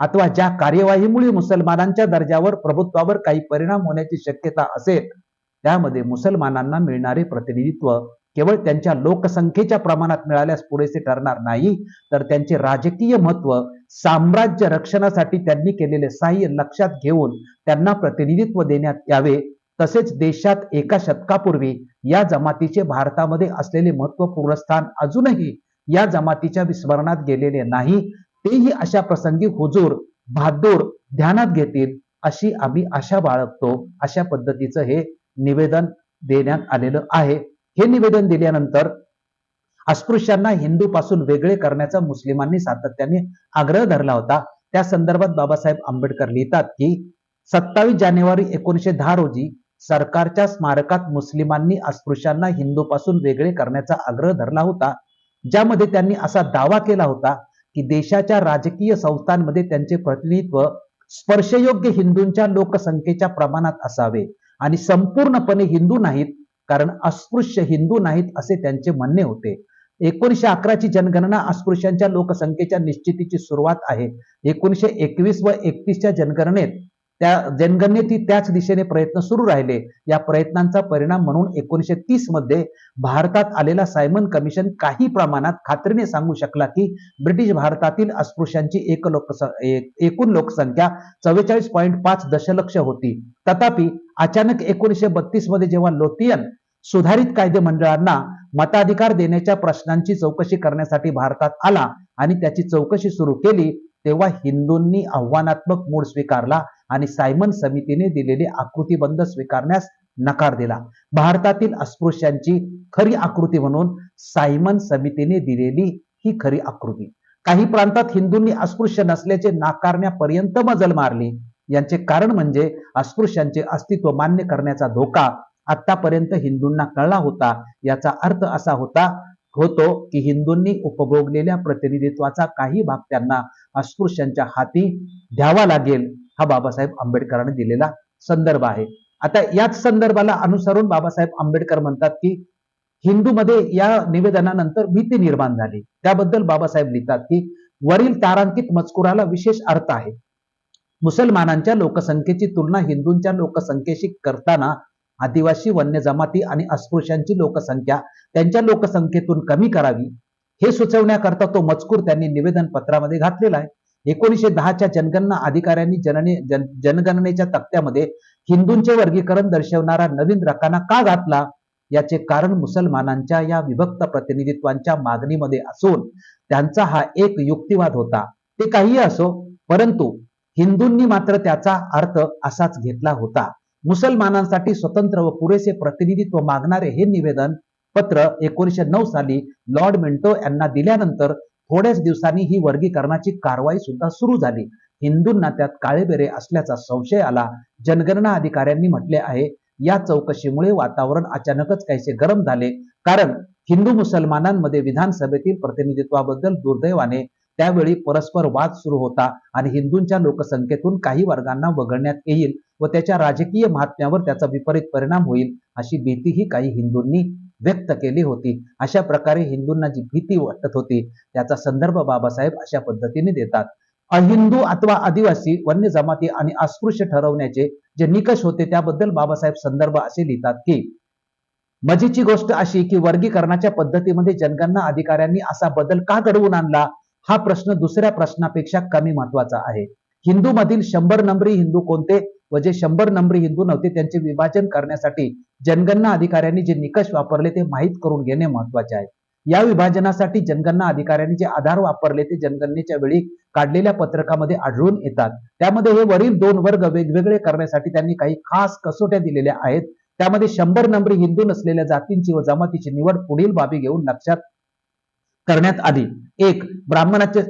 [SPEAKER 1] अथवा ज्या कार्यवाहीमुळे मुसलमानांच्या दर्जावर प्रभुत्वावर काही परिणाम होण्याची शक्यता असेल, त्यामध्ये मुसलमानांना मिळणारे प्रतिनिधित्व केवळ त्यांच्या लोकसंख्येच्या प्रमाणात मिळाल्यास पुरेसे ठरणार नाही, तर त्यांचे राजकीय महत्व, साम्राज्य रक्षणासाठी त्यांनी केलेले सहाय्य लक्षात घेऊन त्यांना प्रतिनिधित्व देण्यात यावे. तसेच देशात एका शतकापूर्वी या जमातीचे भारतामध्ये असलेले महत्वपूर्ण स्थान अजूनही या जमातीच्या विस्मरणात गेलेले नाही, तेही अशा प्रसंगी हुजूर बहादूर ध्यानात घेतील अशी आम्ही आशा बाळगतो. अशा पद्धतीचं हे निवेदन देण्यात आलेलं आहे. हे निवेदन दिल्यानंतर अस्पृश्यांना हिंदू पासून वेगळे करण्याचा मुस्लिमांनी सातत्याने आग्रह धरला होता. त्या संदर्भात बाबासाहेब आंबेडकर लिहितात की 27 जानेवारी 1910 रोजी सरकारच्या स्मारकात मुस्लिमांनी अस्पृश्यांना हिंदू पासून वेगळे करण्याचा आग्रह धरला होता, ज्यामध्ये त्यांनी असा दावा केला होता की देशाच्या राजकीय संस्थांमध्ये त्यांचे प्रतिनिधित्व स्पर्शयोग्य हिंदूंच्या लोकसंख्येच्या प्रमाणात असावे आणि संपूर्णपणे हिंदू नाहीत, कारण अस्पृश्य हिंदू नाहीत असे त्यांचे म्हणणे होते. 1911 ची जनगणना अस्पृश्यांच्या लोकसंख्येच्या निश्चितीची सुरुवात आहे. 1921 व 31च्या जनगणनेतही त्याच दिशेने प्रयत्न सुरू राहिले. या प्रयत्नांचा परिणाम म्हणून 1930 मध्ये भारतात आलेला सायमन कमिशन काही प्रमाणात खात्रीने सांगू शकला की ब्रिटिश भारतातील अस्पृश्यांची एकूण लोकसंख्या 44.5 दशलक्ष होती. तथापि अचानक 1932 मध्ये जेव्हा लोथियन सुधारित कायदे मंडळांना मताधिकार देण्याच्या प्रश्नांची चौकशी करण्यासाठी भारतात आला आणि त्याची चौकशी सुरू केली, तेव्हा हिंदूंनी आव्हानात्मक मूड स्वीकारला आणि सायमन समितीने दिलेली आकृतीबंध स्वीकारण्यास नकार दिला. भारतातील अस्पृश्यांची खरी आकृती म्हणून सायमन समितीने दिलेली ही खरी आकृती. काही प्रांतात हिंदूंनी अस्पृश्य नसल्याचे नाकारण्यापर्यंत मजल मारली. यांचे कारण म्हणजे अस्पृश्यांचे अस्तित्व मान्य करण्याचा धोका आतापर्यंत हिंदूंना कळला होता. याचा अर्थ असा होतो की हिंदूंनी उपभोगलेल्या प्रतिनिधित्वाचा काही भाग त्यांना अस्पृश्यांच्या हाती द्यावा लागेल. हा बाबासाहेब आंबेडकरांनी दिलेला संदर्भ आहे. आता याच संदर्भाला अनुसरून बाबासाहेब आंबेडकर म्हणतात की हिंदूमध्ये या निवेदनानंतर भीती निर्माण झाली. त्याबद्दल बाबासाहेब लिहितात की वरील तारांकित मजकुराला विशेष अर्थ आहे. मुसलमानांच्या लोकसंख्येची तुलना हिंदूंच्या लोकसंख्येशी करताना आदिवासी, वन्य जमाती आणि अस्पृश्यांची लोकसंख्या त्यांच्या लोकसंख्येतून कमी करावी हे सुचवण्याकरता तो मजकूर त्यांनी निवेदन पत्रामध्ये घातलेला आहे. 1910च्या जनगणना अधिकाऱ्यांनी जनगणनेच्या तक्त्यामध्ये हिंदूंचे वर्गीकरण दर्शवणारा नवीन रकाना का घातला, याचे कारण मुसलमानांच्या या विभक्त प्रतिनिधित्वांच्या मागणीमध्ये असून त्यांचा हा एक युक्तिवाद होता. ते काहीही असो, परंतु हिंदूंनी मात्र त्याचा अर्थ असाच घेतला होता. मुसलमानांसाठी स्वतंत्र व पुरेसे प्रतिनिधित्व मागणारे हे निवेदन पत्र 1909 साली लॉर्ड मिंटो यांना दिल्यानंतर थोड्याच दिवसांनी ही वर्गीकरणाची कारवाई सुद्धा सुरू झाली. हिंदूंना त्यात काळेबेरे असल्याचा संशय आला. जनगणना अधिकाऱ्यांनी म्हटले आहे, या चौकशीमुळे वातावरण अचानकच काहीसे गरम झाले, कारण हिंदू मुसलमानांमध्ये विधानसभेतील प्रतिनिधित्वाबद्दल दुर्दैवाने त्यावेळी परस्पर वाद सुरू होता आणि हिंदूंच्या लोकसंख्येतून काही वर्गांना वगळण्यात येईल व त्याच्या राजकीय महात्म्यावर त्याचा विपरीत परिणाम होईल अशी भीतीही काही हिंदूंनी व्यक्त केली होती. अशा प्रकारे हिंदूंना जी भीती वाटत होती त्याचा संदर्भ बाबासाहेब अशा पद्धतीने देतात. अहिंदू अथवा आदिवासी, वन्य जमाती आणि अस्पृश्य ठरवण्याचे जे निकष होते त्याबद्दल बाबासाहेब संदर्भ असे लिहितात की मजेची गोष्ट अशी की वर्गीकरणाच्या पद्धतीमध्ये जनगणना अधिकाऱ्यांनी असा बदल का घडवून आणला, हा प्रश्न दुसऱ्या प्रश्नापेक्षा कमी महत्वाचा आहे. हिंदू मधील 100 नंबरी हिंदू कोणते व जे 100 नंबरी हिंदू नव्हते त्यांचे विभाजन करण्यासाठी जनगणना अधिकाऱ्यांनी जे निकष वापरले ते माहीत करून घेणे महत्वाचे आहे. या विभाजनासाठी जनगणना अधिकाऱ्यांनी जे आधार वापरले ते जनगणनेच्या वेळी काढलेल्या पत्रकामध्ये आढळून येतात. त्यामध्ये हे वरील दोन वर्ग वेगवेगळे करण्यासाठी त्यांनी काही खास कसोट्या दिलेल्या आहेत. त्यामध्ये 100 नंबरी हिंदू नसलेल्या जातींची व जमातीची निवड पुढील बाबी घेऊन लक्षात करण्यात आली. एक, ब्राह्मणाचे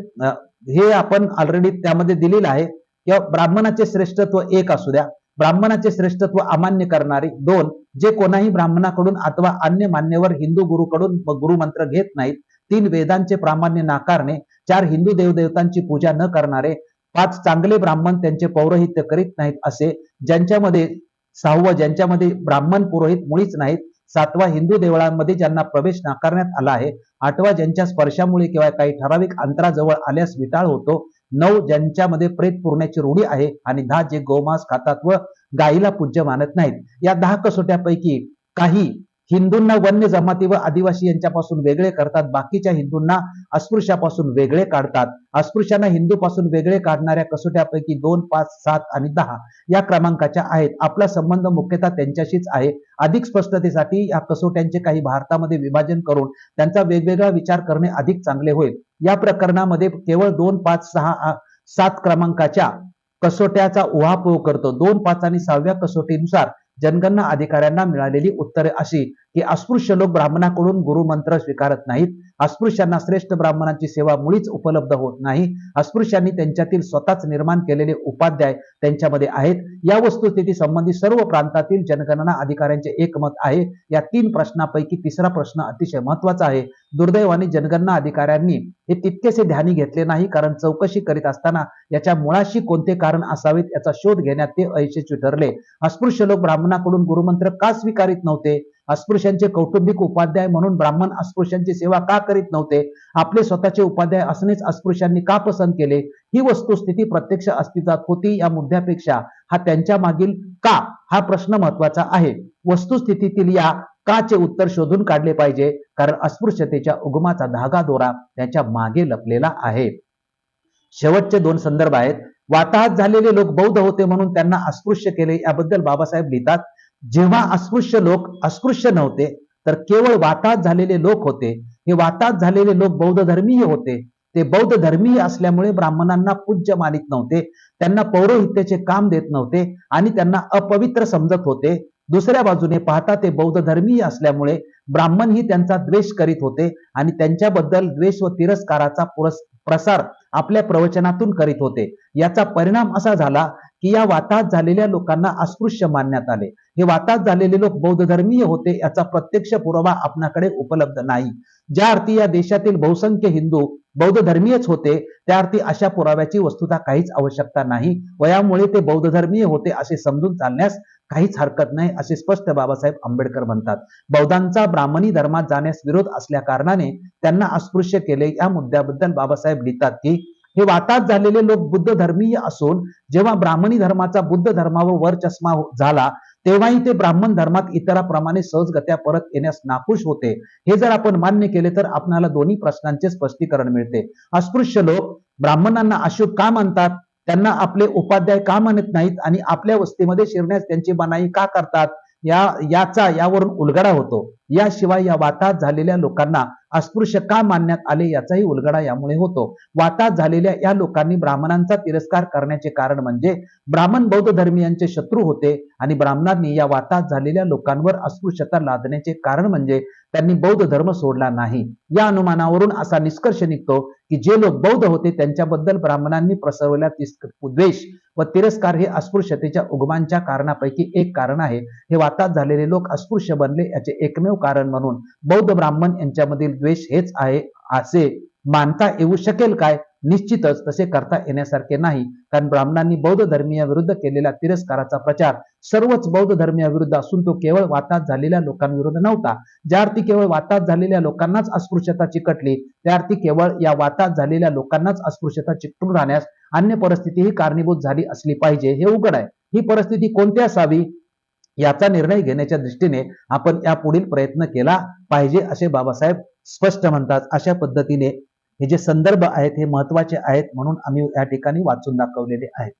[SPEAKER 1] हे आपण ऑलरेडी त्यामध्ये दिलेलं आहे किंवा ब्राह्मणाचे श्रेष्ठत्व एक असू द्या, ब्राह्मणाचे श्रेष्ठत्व अमान्य करणारी. दोन, जे कोणाही ब्राह्मणाकडून अथवा अन्य मान्यवर हिंदू गुरुकडून गुरुमंत्र घेत नाहीत. तीन, वेदांचे प्रामाण्य नाकारणे. चार, हिंदू देवदेवतांची पूजा न करणारे. पाच, चांगले ब्राह्मण त्यांचे पौरोहित्य करीत नाहीत असे. ज्यांच्यामध्ये सहावं, ज्यांच्यामध्ये ब्राह्मण पुरोहित मुळीच नाहीत. सातवा, हिंदू देवळांमध्ये ज्यांना प्रवेश नाकारण्यात आला आहे. आठवा, ज्यांच्या स्पर्शामुळे किंवा काही ठराविक अंतराजवळ आल्यास विटाळ होतो. नऊ, ज्यांच्यामध्ये प्रेत पुरण्याची रूढी आहे. आणि 10, जे गोमांस खातात व गायीला पूज्य मानत नाहीत. या 10 कसोट्यापैकी काही हिंदूंना वन्य जमाती व आदिवासी यांच्यापासून वेगळे करतात, बाकीच्या हिंदूंना अस्पृश्यापासून वेगळे काढतात. अस्पृश्यांना हिंदूपासून वेगळे काढणाऱ्या कसोट्यापैकी 2, 5, 7 आणि 10 या क्रमांकाच्या आहेत. आपला संबंध मुख्यतः त्यांच्याशीच आहे. अधिक स्पष्टतेसाठी या कसोट्यांचे काही भारतामध्ये विभाजन करून त्यांचा वेगवेगळा विचार करणे अधिक चांगले होईल. या प्रकरणामध्ये केवळ 2, 5, 6, 7 क्रमांकाच्या कसोट्याचा उहापोह करतो. 2, 5 आणि 6व्या कसोटीनुसार जनगणना अधिकाऱ्यांना मिळालेली उत्तरे अशी की अस्पृश्य लोक ब्राह्मणाकडून गुरुमंत्र स्वीकारत नाहीत. अस्पृश्यांना श्रेष्ठ ब्राह्मणांची सेवा मुळीच उपलब्ध होत नाही. अस्पृश्यांनी त्यांच्यातील स्वतःच निर्माण केलेले उपाध्याय त्यांच्यामध्ये आहेत. या वस्तुस्थिती संबंधी सर्व प्रांतातील जनगणना अधिकाऱ्यांचे एकमत आहे. या 3 प्रश्नापैकी तिसरा प्रश्न अतिशय महत्वाचा आहे. दुर्दैवाने जनगणना अधिकाऱ्यांनी हे तितकेसे ध्यानी घेतले नाही, कारण चौकशी करीत असताना याच्या मुळाशी कोणते कारण असावेत याचा शोध घेण्यात ते अयशस्वी ठरले. अस्पृश्य लोक ब्राह्मणाकडून गुरुमंत्र का स्वीकारित नव्हते? अस्पृश्यांचे कौटुंबिक उपाध्याय म्हणून ब्राह्मण अस्पृश्यांची सेवा का करीत नव्हते? आपले स्वतःचे उपाध्याय असणेच अस्पृश्यांनी का पसंत केले? ही वस्तुस्थिती प्रत्यक्ष अस्तित्वात होती. या मुद्द्यापेक्षा हा त्यांच्या मागील का हा प्रश्न महत्वाचा आहे. वस्तुस्थितीतील या काचे उत्तर शोधून काढले पाहिजे, कारण अस्पृश्यतेच्या उगमाचा धागा दोरा त्याच्या मागे लपलेला आहे. शेवटचे 2 संदर्भ आहेत. वाताहत झालेले लोक बौद्ध होते म्हणून त्यांना अस्पृश्य केले याबद्दल बाबासाहेब लिहितात, जेव्हा अस्पृश्य लोक अस्पृश्य नव्हते तर केवळ वाताहत झालेले लोक होते. हे वाताहत झालेले लोक बौद्ध धर्मीय होते. ते बौद्ध धर्मीय असल्यामुळे ब्राह्मणांना पूज्य मानित नव्हते, त्यांना पौरोहित्याचे काम देत नव्हते आणि त्यांना अपवित्र समजत होते. दुसऱ्या बाजूने पाहता ते बौद्ध धर्मीय असल्यामुळे ब्राह्मणही त्यांचा द्वेष करीत होते आणि त्यांच्याबद्दल द्वेष व तिरस्काराचा प्रसार आपल्या प्रवचनातून करीत होते. याचा परिणाम असा झाला की या वाताहत झालेल्या लोकांना अस्पृश्य मानण्यात आले. हे वाताहत झालेले लोक बौद्ध धर्मीय होते याचा प्रत्यक्ष पुरावा आपल्याकडे उपलब्ध नाही. ज्या अर्थी या देशातील बहुसंख्य हिंदू बौद्ध धर्मीयच होते, त्या अर्थी अशा पुराव्याची वस्तुतः काहीच आवश्यकता नाही व यामुळे ते बौद्ध धर्मीय होते असे समजून चालण्यास काहीच हरकत नाही असे स्पष्ट बाबासाहेब आंबेडकर म्हणतात. बौद्धांचा ब्राह्मणी धर्मात जाण्यास विरोध असल्या कारणाने त्यांना अस्पृश्य केले. या मुद्द्याबद्दल बाबासाहेब लिहितात की हे वाताहत झालेले लोक बुद्ध धर्मीय असून जेव्हा ब्राह्मणी धर्माचा बुद्ध धर्मावर वरचष्मा झाला तेव्हाही ते ब्राह्मण धर्मात इतरांप्रमाणे सहजगत्या परत येण्यास नाखुश होते. हे जर आपण मान्य केले तर आपल्याला दोन्ही प्रश्नांचे स्पष्टीकरण मिळते. अस्पृश्य लोक ब्राह्मणांना अशुभ का मानतात? त्यांना आपले उपाध्याय का मानत नाहीत आणि आपल्या वस्तीमध्ये शिरण्यास त्यांची मनाई का करतात? यावरून उलगडा होतो. याशिवाय या वाताहत झालेल्या लोकांना अस्पृश्य का मानण्यात आले याचाही उलगडा यामुळे होतो. वाताहत झालेल्या या लोकांनी ब्राह्मणांचा तिरस्कार करण्याचे कारण म्हणजे ब्राह्मण बौद्ध धर्मीयांचे शत्रू होते आणि ब्राह्मणांनी या वाताहत झालेल्या लोकांवर अस्पृश्यता लादण्याचे कारण म्हणजे त्यांनी बौद्ध धर्म सोडला नाही. या अनुमानावरून असा निष्कर्ष निघतो की जे लोक बौद्ध होते त्यांच्याबद्दल ब्राह्मणांनी पसरवलेला द्वेष व तिरस्कार हे अस्पृश्यतेच्या उगमांच्या कारणापैकी एक कारण आहे. हे वाताहत झालेले लोक अस्पृश्य बनले याचे एकमेव कारण म्हणून बौद्ध ब्राह्मण यांच्यामधील द्वेष हेच आहे असे मानता येऊ शकेल काय? निश्चितच तसे करता येण्यासारखे नाही, कारण ब्राह्मणांनी बौद्ध धर्मीयाविरुद्ध केलेला तिरस्काराचा प्रचार सर्वच बौद्ध धर्मीयाविरुद्ध असून तो केवळ वाताहत झालेल्या लोकांविरुद्ध नव्हता. ज्या अर्थी केवळ वाताहत झालेल्या लोकांनाच अस्पृश्यता चिकटली त्या अर्थी केवळ या वाताहत झालेल्या लोकांनाच अस्पृश्यता चिकटून राहण्यास अन्य परिस्थितीही कारणीभूत झाली असली पाहिजे हे उघड आहे. ही परिस्थिती कोणती असावी याचा निर्णय घेण्याच्या दृष्टीने आपण या पुढील प्रयत्न केला पाहिजे असे बाबासाहेब स्पष्ट म्हणतात. अशा पद्धतीने हे जे संदर्भ आहेत हे महत्वाचे आहेत म्हणून आम्ही या ठिकाणी वाचून दाखवलेले आहेत.